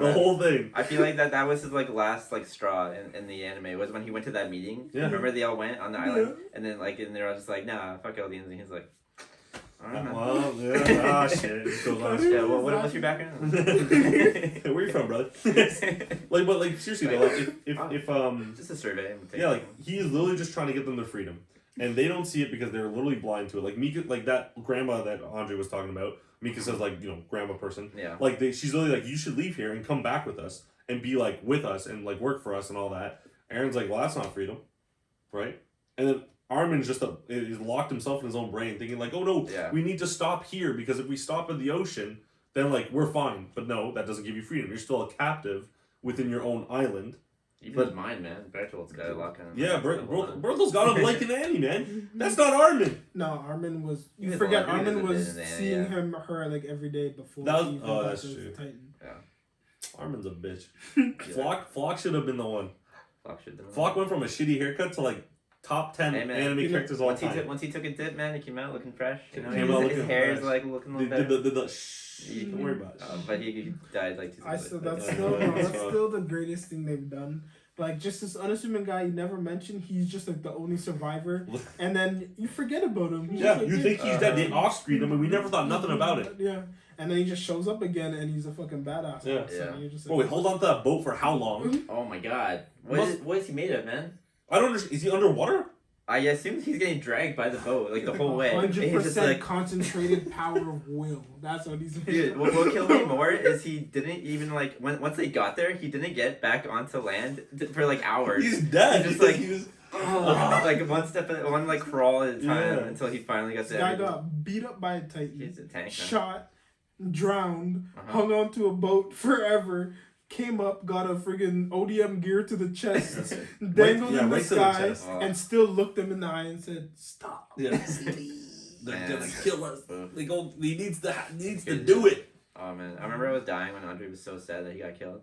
[SPEAKER 3] The whole thing.
[SPEAKER 1] I feel like that was his like last like straw in the anime was when he went to that meeting.
[SPEAKER 3] Yeah.
[SPEAKER 1] Remember they all went on the island and then like and they're all just like, nah, fuck Eldians, and he's like,
[SPEAKER 3] Well, yeah, shit. It goes on.
[SPEAKER 1] Yeah, well, what's your background?
[SPEAKER 3] Hey, where you from, brother? But seriously though, like if
[SPEAKER 1] just a survey.
[SPEAKER 3] yeah, like he is literally just trying to get them their freedom, and they don't see it because they're literally blind to it. Like Mika, like that grandma that Andre was talking about. Mika says like grandma person.
[SPEAKER 1] Yeah.
[SPEAKER 3] Like she's literally like, you should leave here and come back with us and be like with us and like work for us and all that. Aaron's like, well, that's not freedom, right? And then Armin's just he's locked himself in his own brain, thinking like, oh no, we need to stop here because if we stop in the ocean, then like we're fine. But no, that doesn't give you freedom. You're still a captive within your own island.
[SPEAKER 1] Even his mind, man. Bertolt's got a lock on him.
[SPEAKER 3] Yeah, Bertolt's got him like an Annie, man. That's not Armin.
[SPEAKER 2] No, Armin was. You
[SPEAKER 1] was
[SPEAKER 2] forget,
[SPEAKER 1] older
[SPEAKER 2] Armin
[SPEAKER 1] than
[SPEAKER 2] was
[SPEAKER 1] the
[SPEAKER 2] seeing her like every day before.
[SPEAKER 3] That was,
[SPEAKER 2] he even
[SPEAKER 3] oh,
[SPEAKER 2] got
[SPEAKER 3] that's
[SPEAKER 2] to
[SPEAKER 3] true.
[SPEAKER 2] Titan.
[SPEAKER 1] Yeah.
[SPEAKER 3] Armin's a bitch. Flock should have been the one.
[SPEAKER 1] Flock
[SPEAKER 3] went from a shitty haircut to like top 10 anime characters all time.
[SPEAKER 1] Once he took a dip, man, he came out looking fresh. You know,
[SPEAKER 3] Came out
[SPEAKER 1] his
[SPEAKER 3] looking
[SPEAKER 1] hair is
[SPEAKER 3] fresh.
[SPEAKER 1] like looking a little better.
[SPEAKER 3] You can worry about it.
[SPEAKER 1] But he died like 2
[SPEAKER 2] That's
[SPEAKER 1] years
[SPEAKER 2] still the greatest thing they've done. Like, just this unassuming guy you never mentioned, he's just like the only survivor, and then you forget about him. He's just like,
[SPEAKER 3] you think he's dead. They off-screened him, and we never thought nothing about it.
[SPEAKER 2] Yeah, and then he just shows up again, and he's a fucking badass.
[SPEAKER 3] Yeah.
[SPEAKER 2] So you're just like,
[SPEAKER 3] Bro, we hold on to that boat for how long?
[SPEAKER 1] Oh my god. What is he made of, man?
[SPEAKER 3] I don't understand. Is he underwater?
[SPEAKER 1] I assume he's getting dragged by the boat, like the whole way.
[SPEAKER 2] 100%
[SPEAKER 1] like
[SPEAKER 2] concentrated power of will. That's what he's made.
[SPEAKER 1] Dude, what killed me more is he didn't even like once they got there, he didn't get back onto land for like hours.
[SPEAKER 3] He's dead.
[SPEAKER 1] He just like he was like one like crawl at a time until he finally got there.
[SPEAKER 2] This guy got beat up by a Titan.
[SPEAKER 1] He's a tank,
[SPEAKER 2] shot, drowned, hung onto a boat forever. Came up, got a friggin' ODM gear to the chest, dangled in the sky, and still looked him in the eye and said, "Stop!
[SPEAKER 3] Yeah. They're gonna kill us. He needs to do it."
[SPEAKER 1] Oh man, I remember I was dying when Andre was so sad that he got killed,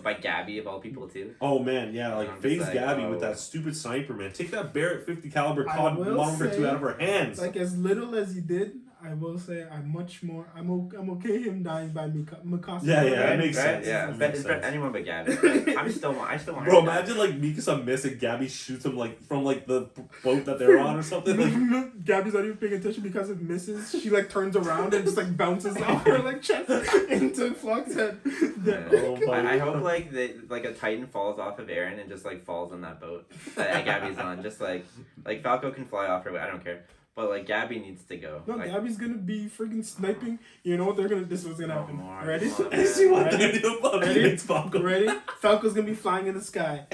[SPEAKER 1] by Gabby of all people too.
[SPEAKER 3] Oh man, yeah, like face Gabby with that stupid sniper, man. Take that Barrett 50 caliber COD longer 2 out of her hands.
[SPEAKER 2] Like as little as he did. I will say I'm okay him dying by Mikasa.
[SPEAKER 3] Yeah, that makes sense.
[SPEAKER 1] Yeah, anyone but Gabby. I still want her.
[SPEAKER 3] Bro, imagine like Mikasa miss and Gabby shoots him like from like the boat that they're on or something. Like,
[SPEAKER 2] Gabby's not even paying attention because it misses. She like turns around and just like bounces off her like chest into Flock's head.
[SPEAKER 1] I hope like a Titan falls off of Eren and just like falls on that boat that Gabby's on. Just like Falco can fly off her. I don't care. But like Gabby needs to go.
[SPEAKER 2] No, Gabby's gonna be freaking sniping. You know what they're gonna? This is what's gonna happen. Ready? Ready? Falco's gonna be flying in the sky,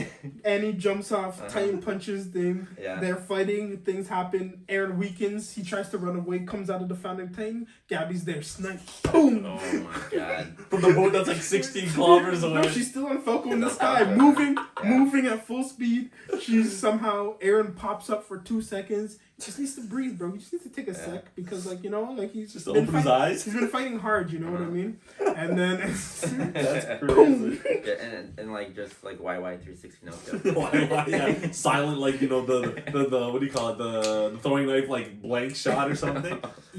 [SPEAKER 2] and he jumps off. Titan punches thing.
[SPEAKER 1] Yeah.
[SPEAKER 2] They're fighting. Things happen. Eren weakens. He tries to run away. Comes out of the founding Titan. Gabby's there. Snipe. Boom.
[SPEAKER 1] Oh my god.
[SPEAKER 3] From the boat that's like 16 kilometers away.
[SPEAKER 2] No, she's still on Falco in the sky, moving at full speed. She's somehow Eren pops up for 2 seconds. Just needs to breathe, bro. He just needs to take a sec because, like, you know, like he's
[SPEAKER 3] just open his eyes.
[SPEAKER 2] He's been fighting hard, you know what I mean? And then
[SPEAKER 3] that's crazy.
[SPEAKER 1] And like just like YY 360 no
[SPEAKER 3] YY, yeah. Silent, like the what do you call it? The throwing knife like blank shot or something.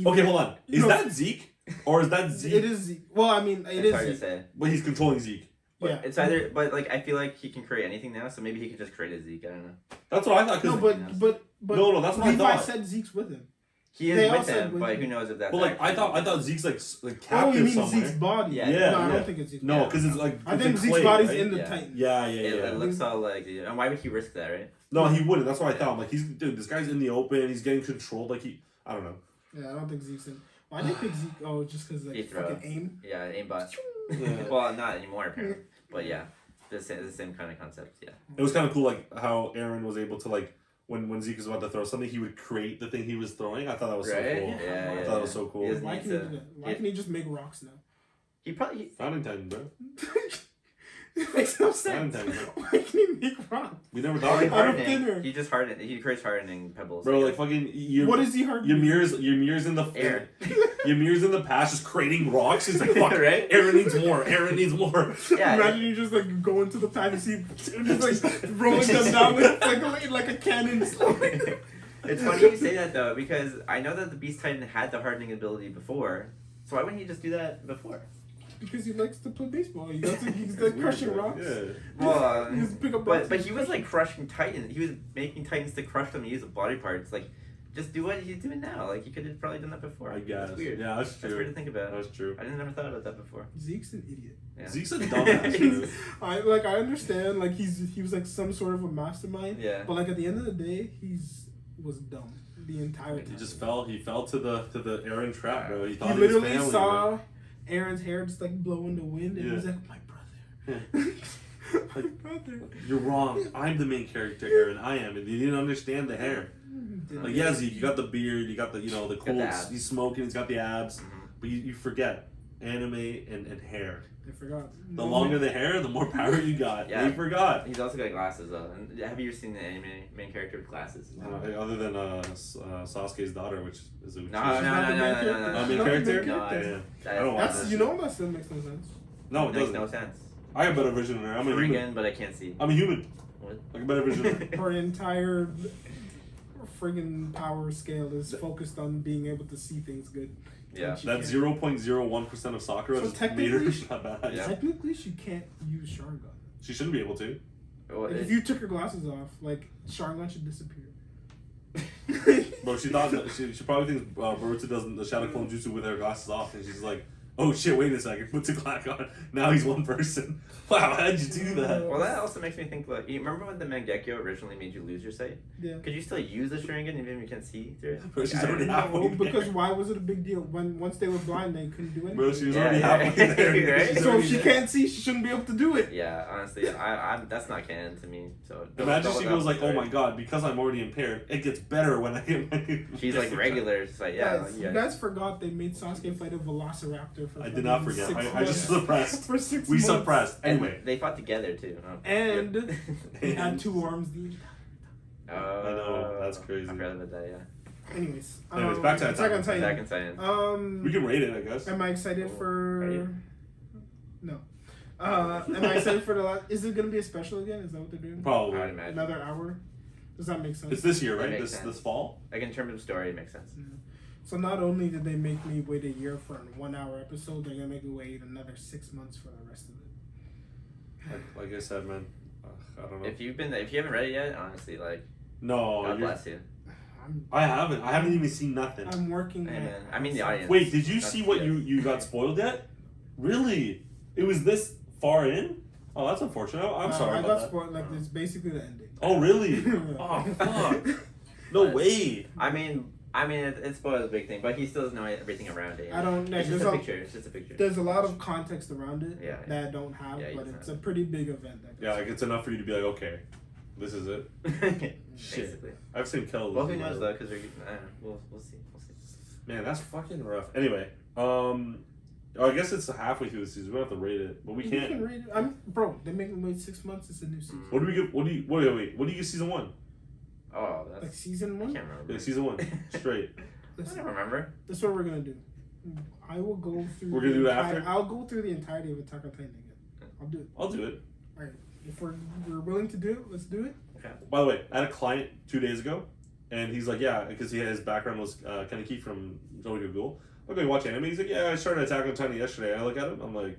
[SPEAKER 3] Okay, hold on. Is that Zeke or is that Zeke?
[SPEAKER 2] It is Zeke. Well, I mean, it's
[SPEAKER 1] hard
[SPEAKER 2] Zeke.
[SPEAKER 1] to say.
[SPEAKER 3] But he's controlling Zeke.
[SPEAKER 1] But yeah, it's either. But like, I feel like he can create anything now, so maybe he could just create a Zeke. I don't know.
[SPEAKER 3] That's what I thought.
[SPEAKER 2] No, but
[SPEAKER 3] no, that's what I thought.
[SPEAKER 2] Levi said Zeke's with him.
[SPEAKER 1] He is with him, but who knows if that's.
[SPEAKER 3] Well, like I thought Zeke's like captive
[SPEAKER 2] you mean
[SPEAKER 3] somewhere.
[SPEAKER 2] Zeke's body?
[SPEAKER 1] Yeah.
[SPEAKER 2] No, I don't think it's Zeke's.
[SPEAKER 3] No, because it's like
[SPEAKER 2] I think Zeke's body's in the Titan.
[SPEAKER 3] Yeah.
[SPEAKER 1] It looks all like. And why would he risk that, right?
[SPEAKER 3] No, he wouldn't. That's what I thought. I'm like, this guy's in the open. He's getting controlled. Like I don't know.
[SPEAKER 2] Yeah, I don't think Zeke's in. Why did they pick Zeke? Oh, just because like fucking aim.
[SPEAKER 1] Yeah, aimbot. Well, not anymore apparently, but yeah. The same kind of concept, yeah.
[SPEAKER 3] It was kind of cool, like how Eren was able to like when Zeke was about to throw something, he would create the thing he was throwing. I thought that was so cool.
[SPEAKER 1] Yeah,
[SPEAKER 3] I thought that was so cool.
[SPEAKER 2] Why can he do that? Why can he just make rocks now?
[SPEAKER 1] He probably
[SPEAKER 3] Fountain Titan, bro.
[SPEAKER 2] It makes no sense.
[SPEAKER 3] Fountain Titan, bro.
[SPEAKER 2] Why can he make rocks?
[SPEAKER 3] We never
[SPEAKER 1] Oh,
[SPEAKER 3] thought
[SPEAKER 2] Out of
[SPEAKER 3] about it.
[SPEAKER 2] thinner.
[SPEAKER 1] He just hardened. He creates hardening pebbles.
[SPEAKER 3] Bro, like fucking
[SPEAKER 2] What is he hard?
[SPEAKER 3] your mirrors in the
[SPEAKER 1] Air.
[SPEAKER 3] Your mirrors in the past just creating rocks. He's like, fuck,
[SPEAKER 1] Right?
[SPEAKER 3] Aaron needs more. Aaron needs more.
[SPEAKER 1] Yeah.
[SPEAKER 2] Imagine you just like go into the fantasy, just like rolling them down with like a cannon.
[SPEAKER 1] It's funny you say that though, because I know that the Beast Titan had the hardening ability before. So why wouldn't he just do that before?
[SPEAKER 2] Because he likes to play baseball. He's like crushing rocks.
[SPEAKER 3] Yeah.
[SPEAKER 1] Well,
[SPEAKER 2] He just pick up rocks
[SPEAKER 1] but
[SPEAKER 2] and
[SPEAKER 1] he was
[SPEAKER 2] crush
[SPEAKER 1] like crushing Titans. He was making Titans to crush them and use the body parts. Like, just do what he's doing now. Like, he could have probably done that before.
[SPEAKER 3] I guess.
[SPEAKER 1] That's weird.
[SPEAKER 3] Yeah, that's
[SPEAKER 1] That's weird
[SPEAKER 3] true.
[SPEAKER 1] to think about.
[SPEAKER 3] That's true.
[SPEAKER 1] I never thought about that before.
[SPEAKER 2] Zeke's an idiot.
[SPEAKER 1] Yeah.
[SPEAKER 3] Zeke's a dumbass, dude.
[SPEAKER 2] I understand like he was like some sort of a mastermind.
[SPEAKER 1] Yeah.
[SPEAKER 2] But like at the end of the day, was dumb the entire time.
[SPEAKER 3] He just fell. He fell to the Aaron trap, bro. He thought
[SPEAKER 2] He
[SPEAKER 3] he was
[SPEAKER 2] literally
[SPEAKER 3] family,
[SPEAKER 2] saw
[SPEAKER 3] bro.
[SPEAKER 2] Aaron's hair just like blow in the wind, and he was like, "My brother, my brother."
[SPEAKER 3] You're wrong. I'm the main character, Aaron. I am. And he didn't understand the hair. Like, yeah, Zeke, you got the beard, you got the the
[SPEAKER 1] Got
[SPEAKER 3] cool.
[SPEAKER 1] the abs.
[SPEAKER 3] He's smoking. He's got the abs,
[SPEAKER 1] Mhm.
[SPEAKER 3] but you forget anime and hair.
[SPEAKER 2] I forgot.
[SPEAKER 3] The longer the hair, the more power you got.
[SPEAKER 1] Yeah.
[SPEAKER 3] They forgot.
[SPEAKER 1] He's also got glasses though. And have you ever seen the anime main character with glasses?
[SPEAKER 3] Other than Sasuke's daughter, which is a
[SPEAKER 1] No,
[SPEAKER 2] She's not the main character.
[SPEAKER 3] main
[SPEAKER 2] She's not the
[SPEAKER 3] character?
[SPEAKER 2] main
[SPEAKER 1] No,
[SPEAKER 2] character.
[SPEAKER 3] I don't watch
[SPEAKER 2] That's
[SPEAKER 3] that
[SPEAKER 2] you
[SPEAKER 3] shit.
[SPEAKER 2] know that still makes no sense.
[SPEAKER 3] No, it
[SPEAKER 1] makes
[SPEAKER 3] doesn't.
[SPEAKER 1] no sense.
[SPEAKER 3] I have better vision than her. I'm a human.
[SPEAKER 1] Freaking, but I can't see.
[SPEAKER 3] I'm a human.
[SPEAKER 1] What?
[SPEAKER 3] I got better vision than her.
[SPEAKER 2] Her entire friggin' power scale is focused on being able to see things good.
[SPEAKER 1] Yeah.
[SPEAKER 2] She
[SPEAKER 3] That
[SPEAKER 2] can't.
[SPEAKER 3] 0.01% of Sakura
[SPEAKER 2] So
[SPEAKER 3] just made her
[SPEAKER 2] technically-
[SPEAKER 3] not bad.
[SPEAKER 1] Yeah.
[SPEAKER 2] Technically, she can't use Sharingan.
[SPEAKER 3] She shouldn't be able to.
[SPEAKER 1] Well,
[SPEAKER 2] Like,
[SPEAKER 1] it-
[SPEAKER 2] if you took her glasses off, like Sharingan should disappear.
[SPEAKER 3] Bro, she thought that she probably thinks Boruto does the Shadow Clone Jutsu with her glasses off, and she's like, "Oh shit, wait a second, puts a glass on. Now he's one person. Wow, how'd you do that?"
[SPEAKER 1] well, that also makes me think. Like, you remember when the Mangekyo originally made you lose your sight?
[SPEAKER 2] Yeah.
[SPEAKER 1] Could you still use the Sharingan even if you can't see through it?
[SPEAKER 3] Bro, she's
[SPEAKER 1] I don't
[SPEAKER 3] already
[SPEAKER 1] know.
[SPEAKER 3] halfway
[SPEAKER 2] No,
[SPEAKER 3] there.
[SPEAKER 2] because why was it a big deal? Once they were blind, they couldn't do anything.
[SPEAKER 3] Bro, she was
[SPEAKER 1] Yeah,
[SPEAKER 3] already
[SPEAKER 1] yeah.
[SPEAKER 3] halfway there.
[SPEAKER 1] Right?
[SPEAKER 3] She's
[SPEAKER 2] So
[SPEAKER 3] already
[SPEAKER 2] if she
[SPEAKER 3] there.
[SPEAKER 2] can't see, she shouldn't be able to do it.
[SPEAKER 1] Yeah, honestly, I'm that's not canon to me. So
[SPEAKER 3] Imagine she goes like, "Oh my
[SPEAKER 1] god."
[SPEAKER 3] god, because I'm already impaired, it gets better when I get my."
[SPEAKER 1] She's like regular. It's like yeah,
[SPEAKER 2] Guys,
[SPEAKER 1] like,
[SPEAKER 2] you
[SPEAKER 1] yeah.
[SPEAKER 2] guys forgot they made Sasuke fight a Velociraptor for
[SPEAKER 3] I did not
[SPEAKER 2] fucking
[SPEAKER 3] forget.
[SPEAKER 2] 6
[SPEAKER 3] I just
[SPEAKER 2] months.
[SPEAKER 3] suppressed.
[SPEAKER 2] For 6
[SPEAKER 3] We
[SPEAKER 2] months.
[SPEAKER 3] suppressed.
[SPEAKER 1] And
[SPEAKER 3] Anyway,
[SPEAKER 1] they fought together too. Oh.
[SPEAKER 2] And
[SPEAKER 1] Yep.
[SPEAKER 2] they had 2 arms.
[SPEAKER 3] I know, that's crazy.
[SPEAKER 1] I forgot about that. Yeah.
[SPEAKER 2] Anyways,
[SPEAKER 3] back to
[SPEAKER 2] Attack on
[SPEAKER 3] Attack on
[SPEAKER 1] Attack on Titan.
[SPEAKER 3] we can rate it, I guess.
[SPEAKER 2] Am I excited
[SPEAKER 1] Are
[SPEAKER 2] for?
[SPEAKER 1] you?
[SPEAKER 2] No. Am I excited for the last? Is it gonna be a special again? Is that what they're doing?
[SPEAKER 1] I would
[SPEAKER 3] Probably.
[SPEAKER 1] imagine.
[SPEAKER 2] Another hour? Does that make sense?
[SPEAKER 3] It's this year,
[SPEAKER 1] That
[SPEAKER 3] right?
[SPEAKER 1] makes sense.
[SPEAKER 3] This fall.
[SPEAKER 1] Like in terms of story, it makes sense.
[SPEAKER 2] So not only did they make me wait a year for a 1 hour episode, they're gonna make me wait another 6 months for the rest of it.
[SPEAKER 3] Like I said, man. I don't know.
[SPEAKER 1] If you haven't read it yet, honestly, like
[SPEAKER 3] No,
[SPEAKER 1] God
[SPEAKER 3] you're-
[SPEAKER 1] bless you.
[SPEAKER 3] I haven't. I haven't even seen nothing.
[SPEAKER 2] I'm working.
[SPEAKER 1] Hey,
[SPEAKER 2] at-
[SPEAKER 1] man. I mean the audience.
[SPEAKER 3] Wait, did you
[SPEAKER 1] That's
[SPEAKER 3] see what
[SPEAKER 1] good.
[SPEAKER 3] you got spoiled yet? Really? It was this far in? Oh, that's unfortunate. I'm sorry
[SPEAKER 2] I
[SPEAKER 3] about
[SPEAKER 2] got
[SPEAKER 3] that.
[SPEAKER 2] spoiled. Like it's basically the ending.
[SPEAKER 3] Oh, really? Oh, fuck. No
[SPEAKER 1] But-
[SPEAKER 3] way.
[SPEAKER 1] I mean, it spoils a big thing, but he still doesn't know everything around it.
[SPEAKER 2] I don't. Like,
[SPEAKER 1] It's just a picture. It's just a picture.
[SPEAKER 2] There's a lot of context around it
[SPEAKER 1] Yeah,
[SPEAKER 2] that I don't have,
[SPEAKER 1] Yeah,
[SPEAKER 2] but
[SPEAKER 1] you
[SPEAKER 2] it's
[SPEAKER 1] can.
[SPEAKER 2] a pretty big event. That
[SPEAKER 3] Yeah, like it's enough for you to be like, okay, this is it.
[SPEAKER 1] Basically.
[SPEAKER 3] I've seen Kelly.
[SPEAKER 1] Well, who knows though? Because we'll see. We'll see.
[SPEAKER 3] Man, that's fucking rough. Anyway, I guess it's halfway through the season. We don't have to rate it, but we
[SPEAKER 2] You
[SPEAKER 3] can't.
[SPEAKER 2] can read it. Bro, they make me wait 6 months. It's a new season.
[SPEAKER 3] What do we get? What do you wait? What do you get season 1?
[SPEAKER 1] Oh,
[SPEAKER 2] Like
[SPEAKER 1] that's.
[SPEAKER 2] season
[SPEAKER 1] I
[SPEAKER 2] 1.
[SPEAKER 1] can't remember.
[SPEAKER 3] Yeah, season 1 straight.
[SPEAKER 1] I
[SPEAKER 2] Listen,
[SPEAKER 1] don't remember.
[SPEAKER 2] that's what we're gonna do. I will go through.
[SPEAKER 3] We're gonna
[SPEAKER 2] the
[SPEAKER 3] do it
[SPEAKER 2] entire-
[SPEAKER 3] after?
[SPEAKER 2] I'll go through the entirety of Attack on Titan again. I'll do it.
[SPEAKER 3] I'll do it.
[SPEAKER 2] All right. If we're willing to do it, let's do it.
[SPEAKER 1] Okay.
[SPEAKER 3] By the way, I had a client 2 days ago, and he's like, yeah, because his background was kind of key from Joey Google. Okay, you watch anime? He's like, yeah, I started Attack on Titan yesterday. I look at him, I'm like,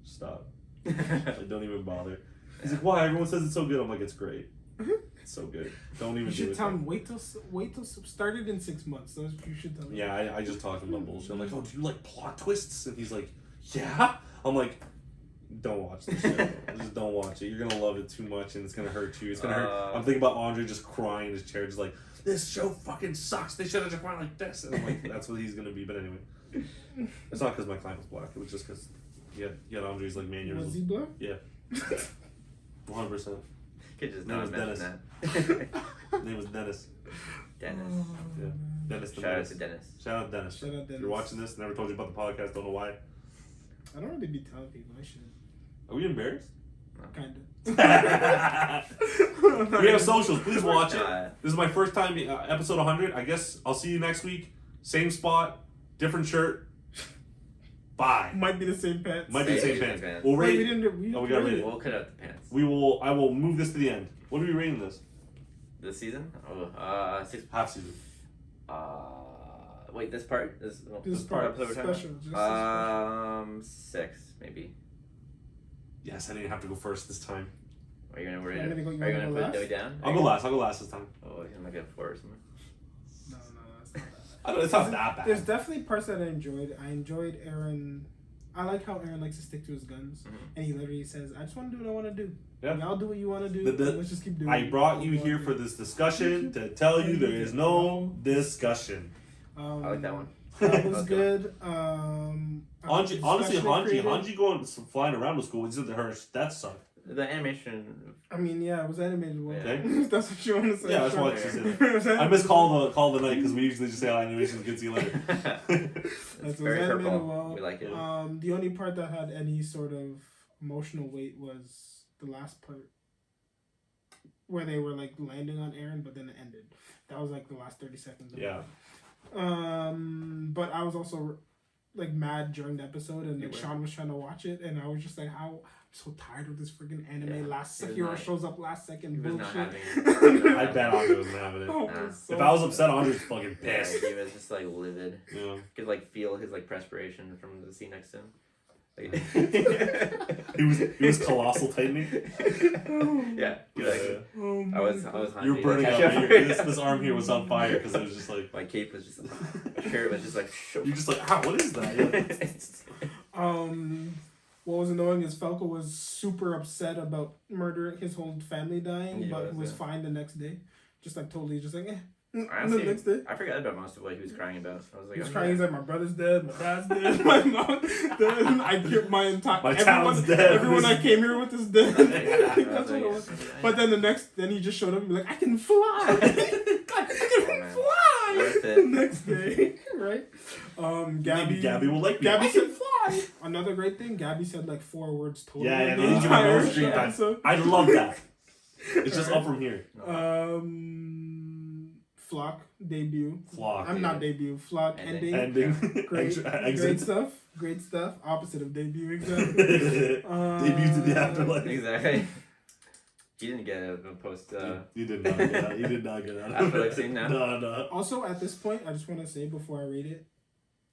[SPEAKER 3] stop. Like, don't even bother. He's like, why? Everyone says it's so good. I'm like, it's great. It's so good. Don't even
[SPEAKER 2] You
[SPEAKER 3] do
[SPEAKER 2] should
[SPEAKER 3] it.
[SPEAKER 2] tell him wait till started in 6 months. That's what you should tell him.
[SPEAKER 3] Yeah, I just talked to him about bullshit. I'm like, oh, do you like plot twists? And he's like, yeah. I'm like, don't watch this shit. Just don't watch it. You're gonna love it too much, and it's gonna hurt you. It's gonna hurt. I'm thinking about Andre just crying in his chair, just like, this show fucking sucks. They should have just went like this. And I'm like, that's what he's gonna be. But anyway, it's not because my client was black. It was just because he had Andre's like
[SPEAKER 2] Was
[SPEAKER 3] mannerisms.
[SPEAKER 2] he black?
[SPEAKER 3] Yeah, 100%.
[SPEAKER 1] Could just
[SPEAKER 3] Name
[SPEAKER 1] not
[SPEAKER 3] was
[SPEAKER 1] mention
[SPEAKER 3] Dennis.
[SPEAKER 1] that.
[SPEAKER 3] His name was Dennis.
[SPEAKER 1] Dennis.
[SPEAKER 3] Yeah. Dennis the
[SPEAKER 1] Shout out
[SPEAKER 3] Menace.
[SPEAKER 1] to Dennis.
[SPEAKER 3] Shout out Dennis.
[SPEAKER 2] Shout out
[SPEAKER 3] If
[SPEAKER 2] Dennis.
[SPEAKER 3] you're watching this, never told you about the podcast, don't know why.
[SPEAKER 2] I don't really be telling people. I should.
[SPEAKER 3] Are we embarrassed?
[SPEAKER 2] Kinda.
[SPEAKER 3] We have socials. Please watch it.
[SPEAKER 1] Not.
[SPEAKER 3] This is my first time, episode 100. I guess I'll see you next week. Same spot, different shirt. Bye.
[SPEAKER 2] Might be the same pants.
[SPEAKER 3] Might be the same
[SPEAKER 1] Same
[SPEAKER 3] pants.
[SPEAKER 1] pants.
[SPEAKER 3] We'll
[SPEAKER 2] Wait, we
[SPEAKER 3] rate.
[SPEAKER 2] didn't. We
[SPEAKER 3] Oh, we gotta rate it.
[SPEAKER 1] We'll cut out the pants.
[SPEAKER 3] I will move this to the end. What are we rating this?
[SPEAKER 1] This season? Oh, 6.
[SPEAKER 3] Half season.
[SPEAKER 1] Wait, this part? This
[SPEAKER 2] part
[SPEAKER 1] episode we're talking
[SPEAKER 2] special. Just
[SPEAKER 1] about? 6, maybe.
[SPEAKER 3] Yes, I didn't have to go first this time.
[SPEAKER 1] Are you gonna rate
[SPEAKER 2] I'm
[SPEAKER 1] it?
[SPEAKER 2] gonna go- you
[SPEAKER 1] Are you
[SPEAKER 2] wanna
[SPEAKER 1] gonna
[SPEAKER 2] go
[SPEAKER 1] put Joey
[SPEAKER 2] last?
[SPEAKER 1] down?
[SPEAKER 3] I'll go last. I'll go last this time.
[SPEAKER 1] Oh, he's gonna make it 4 or something.
[SPEAKER 2] No, that's not that.
[SPEAKER 3] I don't, it's not that bad.
[SPEAKER 2] There's definitely parts that I enjoyed. I enjoyed Aaron. I like how Aaron likes to stick to his guns, and he literally says, "I just want to do what I want to do.
[SPEAKER 3] Yeah.
[SPEAKER 2] Y'all do what you want to do.
[SPEAKER 3] The-
[SPEAKER 2] and let's just keep doing."
[SPEAKER 3] I brought
[SPEAKER 2] what
[SPEAKER 3] you
[SPEAKER 2] we
[SPEAKER 3] here
[SPEAKER 2] wanna
[SPEAKER 3] for
[SPEAKER 2] do."
[SPEAKER 3] this discussion to tell you there is no discussion.
[SPEAKER 1] I like that one.
[SPEAKER 2] That was
[SPEAKER 1] Okay.
[SPEAKER 2] good.
[SPEAKER 3] Honestly,
[SPEAKER 2] created.
[SPEAKER 3] Hanji going flying around was cool. It's just her that sucked.
[SPEAKER 1] The animation.
[SPEAKER 2] I mean, yeah, it was animated well.
[SPEAKER 3] Okay.
[SPEAKER 2] If that's what you want to say.
[SPEAKER 3] Yeah, that's
[SPEAKER 2] sure.
[SPEAKER 3] what she said.
[SPEAKER 2] It was
[SPEAKER 3] I
[SPEAKER 2] animated
[SPEAKER 3] miss call the night because we usually just say animation's good. See you later.
[SPEAKER 1] It's
[SPEAKER 2] That's
[SPEAKER 1] very
[SPEAKER 2] animated
[SPEAKER 1] purple.
[SPEAKER 2] well.
[SPEAKER 1] We like it.
[SPEAKER 2] The only part that had any sort of emotional weight was the last part where they were like landing on Aaron, but then it ended. That was like the last 30 seconds. Of
[SPEAKER 3] Yeah.
[SPEAKER 2] it. But I was also like mad during the episode, and
[SPEAKER 1] You
[SPEAKER 2] like
[SPEAKER 1] were.
[SPEAKER 2] Sean was trying to watch it, and I was just like, how. I'm so tired of this freaking anime.
[SPEAKER 1] Yeah,
[SPEAKER 2] Last
[SPEAKER 1] he was
[SPEAKER 2] hero
[SPEAKER 1] not-
[SPEAKER 2] shows up last second
[SPEAKER 1] He was not
[SPEAKER 2] bullshit.
[SPEAKER 1] having
[SPEAKER 3] I bet Andre wasn't having it.
[SPEAKER 2] Oh,
[SPEAKER 1] Nah.
[SPEAKER 2] was so
[SPEAKER 3] If I was
[SPEAKER 2] sad.
[SPEAKER 3] upset, Andre's fucking
[SPEAKER 1] Yeah,
[SPEAKER 3] pissed.
[SPEAKER 1] he was just like livid.
[SPEAKER 3] Yeah.
[SPEAKER 1] Could like feel his like perspiration from the scene next to him. Like,
[SPEAKER 3] He was colossal tightening.
[SPEAKER 1] yeah, exactly.
[SPEAKER 2] Oh my
[SPEAKER 1] I was
[SPEAKER 2] God.
[SPEAKER 1] hungry.
[SPEAKER 3] You were burning
[SPEAKER 1] Catch
[SPEAKER 3] up.
[SPEAKER 1] up.
[SPEAKER 3] This arm here was on fire because it was just like
[SPEAKER 1] My cape was just shirt was just like
[SPEAKER 3] you're just like, ah, what is that? Yeah.
[SPEAKER 2] What was annoying is Falco was super upset about murdering his whole family dying,
[SPEAKER 1] He
[SPEAKER 2] but
[SPEAKER 1] was,
[SPEAKER 2] was
[SPEAKER 1] yeah.
[SPEAKER 2] fine the next day. Just like totally, just like And the
[SPEAKER 1] Honestly,
[SPEAKER 2] next day,
[SPEAKER 1] I forgot about most of what he was crying about. I was like,
[SPEAKER 2] he was
[SPEAKER 1] oh,
[SPEAKER 2] crying.
[SPEAKER 1] yeah.
[SPEAKER 2] He's like, my brother's dead, my dad's dead, my mom dead. I get my entire
[SPEAKER 3] My town's dead.
[SPEAKER 2] Everyone I came here with is dead.
[SPEAKER 1] I
[SPEAKER 2] That's
[SPEAKER 1] was
[SPEAKER 2] what
[SPEAKER 1] like,
[SPEAKER 2] it was.
[SPEAKER 1] yeah.
[SPEAKER 2] But then he just showed up and be like, I can fly. I can
[SPEAKER 1] man.
[SPEAKER 2] fly.
[SPEAKER 1] Worth it.
[SPEAKER 2] The next day, right? Gabby.
[SPEAKER 3] Maybe Gabby will like me.
[SPEAKER 2] Gabby
[SPEAKER 3] I can
[SPEAKER 2] said-
[SPEAKER 3] fly.
[SPEAKER 2] Another great thing, Gabby said like 4 words total.
[SPEAKER 3] Yeah,
[SPEAKER 2] in
[SPEAKER 3] yeah,
[SPEAKER 2] the
[SPEAKER 3] they didn't give me
[SPEAKER 2] entire
[SPEAKER 3] no screen time.
[SPEAKER 2] episode.
[SPEAKER 3] I love that. It's just
[SPEAKER 2] Alright.
[SPEAKER 3] up from here.
[SPEAKER 2] Flock debut.
[SPEAKER 3] Flock.
[SPEAKER 2] I'm not debut. Flock
[SPEAKER 1] Ending.
[SPEAKER 2] ending.
[SPEAKER 3] Ending.
[SPEAKER 2] Great,
[SPEAKER 3] Exit.
[SPEAKER 2] great stuff. Great stuff. Opposite of debut, exactly.
[SPEAKER 3] Debut to the afterlife.
[SPEAKER 1] Exactly. He didn't get a post.
[SPEAKER 3] You did not get out. You did not get out.
[SPEAKER 1] Afterlife scene now?
[SPEAKER 3] No.
[SPEAKER 2] Also, at this point, I just want to say before I rate it,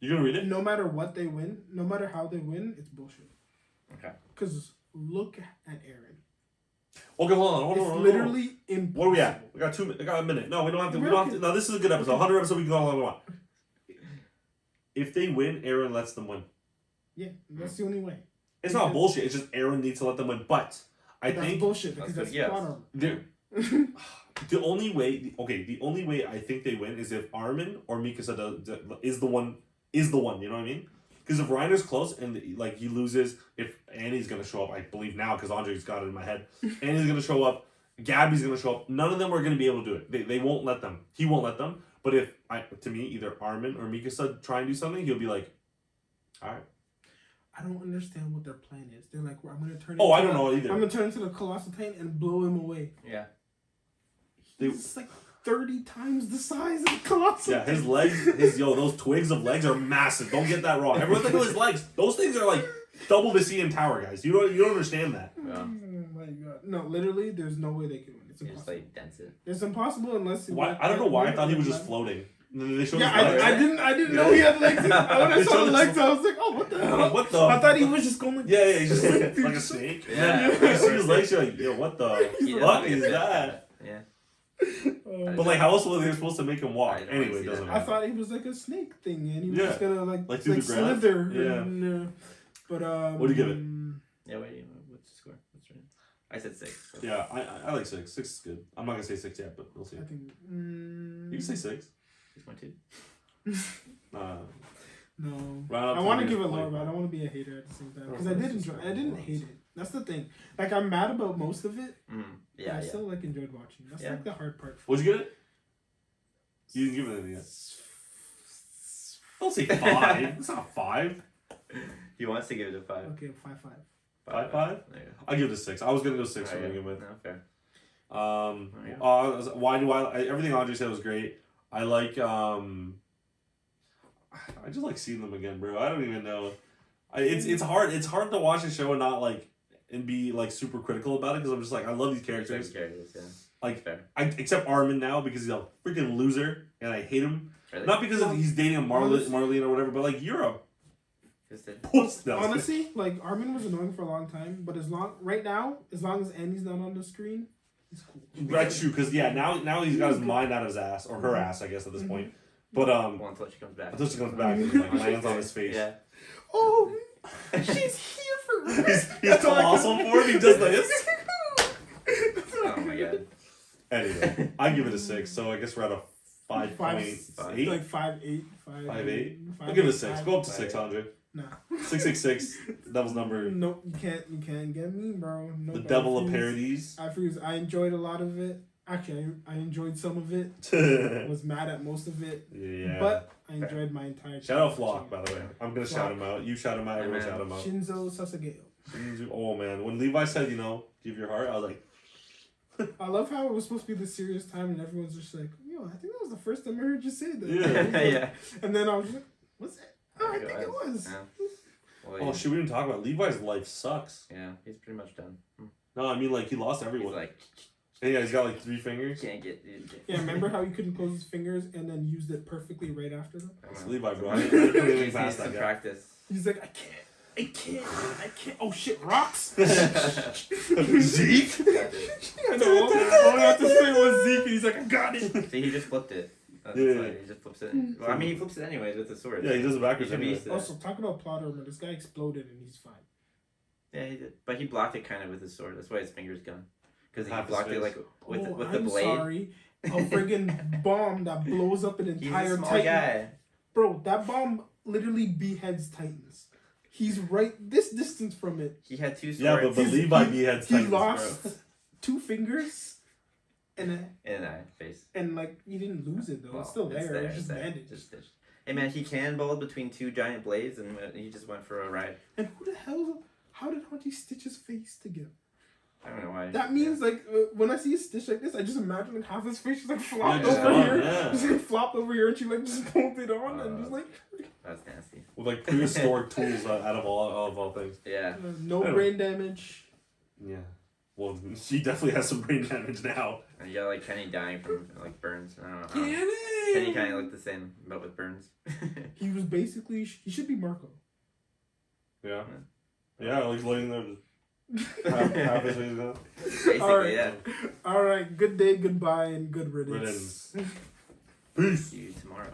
[SPEAKER 3] You gonna read it?
[SPEAKER 2] no matter what they win, no matter how they win, it's bullshit.
[SPEAKER 1] Okay.
[SPEAKER 2] Because look at Aaron.
[SPEAKER 3] Okay, hold on.
[SPEAKER 2] It's literally impossible.
[SPEAKER 3] What are we at? We got 2 minutes. I got a minute. No, we don't have to. We don't have to. No, this is a good episode. 100 episode. We can go how long we want. If they win, Aaron lets them win.
[SPEAKER 2] Yeah, that's the only way.
[SPEAKER 3] It's not bullshit. It's just Aaron needs to let them win. But I
[SPEAKER 2] That's
[SPEAKER 3] think
[SPEAKER 2] bullshit because
[SPEAKER 1] That's
[SPEAKER 2] that's
[SPEAKER 1] good,
[SPEAKER 2] plot
[SPEAKER 1] yes.
[SPEAKER 2] armor.
[SPEAKER 3] the only way. Okay, the only way I think they win is if Armin or Mikasa is the one. You know what I mean? Because if Reiner's close and like he loses, if Annie's gonna show up, I believe now because Andre's got it in my head. Annie's gonna show up. Gabby's gonna show up. None of them are gonna be able to do it. They won't let them. He won't let them. But if to me either Armin or Mikasa try and do something, he'll be like, all right.
[SPEAKER 2] I don't understand what their plan is. They're like, well, I'm gonna turn.
[SPEAKER 3] Oh, I
[SPEAKER 2] into
[SPEAKER 3] don't know either.
[SPEAKER 2] I'm gonna turn into the Colossal Titan and blow him away.
[SPEAKER 1] Yeah.
[SPEAKER 2] He's like 30 times the size of the Colossal.
[SPEAKER 3] Yeah, his legs, those twigs of legs are massive. Don't get that wrong. Everyone think of his legs. Those things are like double the CN Tower, guys. You don't understand that.
[SPEAKER 1] Yeah.
[SPEAKER 2] Oh my god! No, literally, there's no way they can win. It's
[SPEAKER 1] He just
[SPEAKER 2] impossible.
[SPEAKER 1] like dents it.
[SPEAKER 2] It's impossible unless.
[SPEAKER 3] Why? I don't know why I thought he was just floating. And then they showed
[SPEAKER 2] Yeah,
[SPEAKER 3] his legs.
[SPEAKER 2] I didn't know he had legs. When I
[SPEAKER 3] They
[SPEAKER 2] saw
[SPEAKER 3] showed
[SPEAKER 2] the
[SPEAKER 3] his-
[SPEAKER 2] legs, I was like, oh, what the hell?
[SPEAKER 3] What the?
[SPEAKER 2] I thought he was just going like.
[SPEAKER 3] Yeah, he's just like a snake.
[SPEAKER 1] Yeah.
[SPEAKER 3] You see his legs, you're like, yo, what the
[SPEAKER 1] He
[SPEAKER 3] fuck
[SPEAKER 1] doesn't
[SPEAKER 3] is
[SPEAKER 1] get
[SPEAKER 3] that?
[SPEAKER 1] Yeah.
[SPEAKER 2] Oh.
[SPEAKER 3] But like, how else were they supposed to make him walk?
[SPEAKER 1] I don't
[SPEAKER 3] Anyway,
[SPEAKER 1] see
[SPEAKER 3] it doesn't
[SPEAKER 1] that.
[SPEAKER 2] I
[SPEAKER 3] matter.
[SPEAKER 2] thought he was like a snake thing, and he was
[SPEAKER 3] Yeah.
[SPEAKER 2] just gonna like
[SPEAKER 3] Like through the ground?
[SPEAKER 2] slither.
[SPEAKER 3] Yeah.
[SPEAKER 2] And, but
[SPEAKER 3] What do you give it?
[SPEAKER 1] Yeah. Wait. What's the score? What's right? I said 6. So.
[SPEAKER 3] Yeah, I like 6. 6 is good. I'm not gonna say 6 yet, but we'll see.
[SPEAKER 2] I think.
[SPEAKER 3] You can say 6.
[SPEAKER 1] 6.2.
[SPEAKER 2] No.
[SPEAKER 3] Right up
[SPEAKER 2] I
[SPEAKER 3] to
[SPEAKER 2] want to
[SPEAKER 3] the
[SPEAKER 2] give it
[SPEAKER 3] next
[SPEAKER 2] lower,
[SPEAKER 3] point.
[SPEAKER 2] but I don't want to be a hater at the same time because
[SPEAKER 3] Oh,
[SPEAKER 2] I
[SPEAKER 3] that's
[SPEAKER 2] did
[SPEAKER 3] just
[SPEAKER 2] enjoy.
[SPEAKER 3] right.
[SPEAKER 2] I didn't hate it. That's the thing. Like I'm mad about most of it,
[SPEAKER 1] Yeah.
[SPEAKER 2] I still like enjoyed watching. That's like the hard part.
[SPEAKER 3] What'd you get it? You didn't give it anything yet. Don't say 5. It's not 5.
[SPEAKER 1] He wants to give it a 5.
[SPEAKER 2] Okay, 5-5.
[SPEAKER 3] 5-5? I'll give it a 6. I was gonna go 6 to begin with.
[SPEAKER 1] No, fair.
[SPEAKER 3] Why do everything Andre said was great. I like I just like seeing them again, bro. I don't even know. It's hard to watch a show and not like and be like super critical about it because I'm just like I love these characters. Like
[SPEAKER 1] fair.
[SPEAKER 3] I except Armin now because he's a freaking loser and I hate him.
[SPEAKER 1] Really?
[SPEAKER 3] Not because he's dating a Marlene or whatever, but like you're a
[SPEAKER 2] honestly, like Armin was annoying for a long time, but as long as Andy's not on the screen, he's cool.
[SPEAKER 3] That's true, because now he's got his mind out of his ass or her ass, I guess at this point. But
[SPEAKER 1] until she comes back.
[SPEAKER 3] Until she comes back, and, like lands on his face.
[SPEAKER 2] Yeah. Oh, she's here for
[SPEAKER 3] he's colossal for him. He does this.
[SPEAKER 1] Oh my god.
[SPEAKER 3] Anyway, I give it a 6. So I guess we're at a 5.8.
[SPEAKER 2] Like 5.8.
[SPEAKER 3] 5.8. I'll give it a 6. Go up to 6, Andre.
[SPEAKER 2] Nah.
[SPEAKER 3] 666. Devil's number.
[SPEAKER 2] No, you can't get me, bro. No,
[SPEAKER 3] the devil of parodies.
[SPEAKER 2] I enjoyed a lot of it. Actually, I enjoyed some of it. Was mad at most of it.
[SPEAKER 3] Yeah.
[SPEAKER 2] But I enjoyed my entire.
[SPEAKER 3] Shout out Flock, by the way. I'm gonna shout him out. You shout him out. Everyone shout him out.
[SPEAKER 2] Shinzo Sasageo.
[SPEAKER 3] Oh man, when Levi said, give your heart, I was like.
[SPEAKER 2] I love how it was supposed to be this serious time, and everyone's just like, "Yo, I think that was the first time I heard you say that."
[SPEAKER 3] Yeah.
[SPEAKER 1] Yeah.
[SPEAKER 2] And then I was like, "What's that?" Oh, I think it was.
[SPEAKER 1] Yeah.
[SPEAKER 3] Well, shit, we didn't talk about Levi's life sucks.
[SPEAKER 1] Yeah, he's pretty much done.
[SPEAKER 3] No, I mean like he lost everyone.
[SPEAKER 1] He's like,
[SPEAKER 3] and yeah, he's got like 3 fingers.
[SPEAKER 1] Can't get.
[SPEAKER 2] Yeah, remember how he couldn't close his fingers and then used it perfectly right after them?
[SPEAKER 3] It's Levi, bro. I
[SPEAKER 1] He
[SPEAKER 3] didn't
[SPEAKER 1] needs
[SPEAKER 3] pass
[SPEAKER 1] some
[SPEAKER 3] that guy.
[SPEAKER 1] practice.
[SPEAKER 2] He's like, I can't. Oh shit, rocks.
[SPEAKER 3] Zeke.
[SPEAKER 2] I know. All I have to say was Zeke, and he's like, I got it.
[SPEAKER 1] See, he just flipped it. That's
[SPEAKER 3] Yeah.
[SPEAKER 1] why he just flips it. Well, I mean, he flips it anyways with the sword.
[SPEAKER 3] Yeah, he does it backwards.
[SPEAKER 1] He should be
[SPEAKER 3] Anyway.
[SPEAKER 1] used to that.
[SPEAKER 2] Also, talk about plot armor. This guy exploded, and he's fine.
[SPEAKER 1] Yeah, he did. But he blocked it kind of with his sword. That's why his finger's gone. Because he
[SPEAKER 3] Half his
[SPEAKER 1] blocked it
[SPEAKER 3] face.
[SPEAKER 1] like with the
[SPEAKER 2] I'm
[SPEAKER 1] blade.
[SPEAKER 2] sorry. A friggin' bomb that blows up an
[SPEAKER 1] He's
[SPEAKER 2] entire
[SPEAKER 1] a small
[SPEAKER 2] Titan.
[SPEAKER 1] guy.
[SPEAKER 2] Bro, that bomb literally beheads Titans. He's right this distance from it.
[SPEAKER 1] He had 2 swords.
[SPEAKER 3] Yeah, but Levi beheads
[SPEAKER 2] He
[SPEAKER 3] Titans,
[SPEAKER 2] lost
[SPEAKER 3] bro.
[SPEAKER 2] 2 fingers and
[SPEAKER 1] In an eye, face.
[SPEAKER 2] like he didn't lose it though.
[SPEAKER 1] Well,
[SPEAKER 2] it's still there. It's just
[SPEAKER 1] there.
[SPEAKER 2] bandaged.
[SPEAKER 1] Just stitched. Hey man, he cannonballed between 2 giant blades and he just went for a ride.
[SPEAKER 2] And who the hell? How did Auntie stitch his face together?
[SPEAKER 1] I don't know why.
[SPEAKER 2] That means like when I see a stitch like this, I just imagine like half his face just like flopped
[SPEAKER 3] just
[SPEAKER 2] over
[SPEAKER 3] gone,
[SPEAKER 2] here,
[SPEAKER 3] yeah.
[SPEAKER 2] just like flopped over here, and she like just pulled it on and just like
[SPEAKER 1] That's nasty.
[SPEAKER 3] With like prehistoric tools out of all things.
[SPEAKER 1] Yeah.
[SPEAKER 2] no brain damage.
[SPEAKER 3] Yeah. Well, she definitely has some brain damage now.
[SPEAKER 1] And you got like Kenny dying from like burns. I don't know. Kenny kind of looked the same, but with burns.
[SPEAKER 2] He was basically he should be Marco.
[SPEAKER 3] Yeah. Yeah, like laying there. Half his face gone.
[SPEAKER 1] Basically,
[SPEAKER 2] Alright.
[SPEAKER 1] yeah.
[SPEAKER 2] All right. Good day, goodbye, and good riddance.
[SPEAKER 3] Peace.
[SPEAKER 1] See you tomorrow.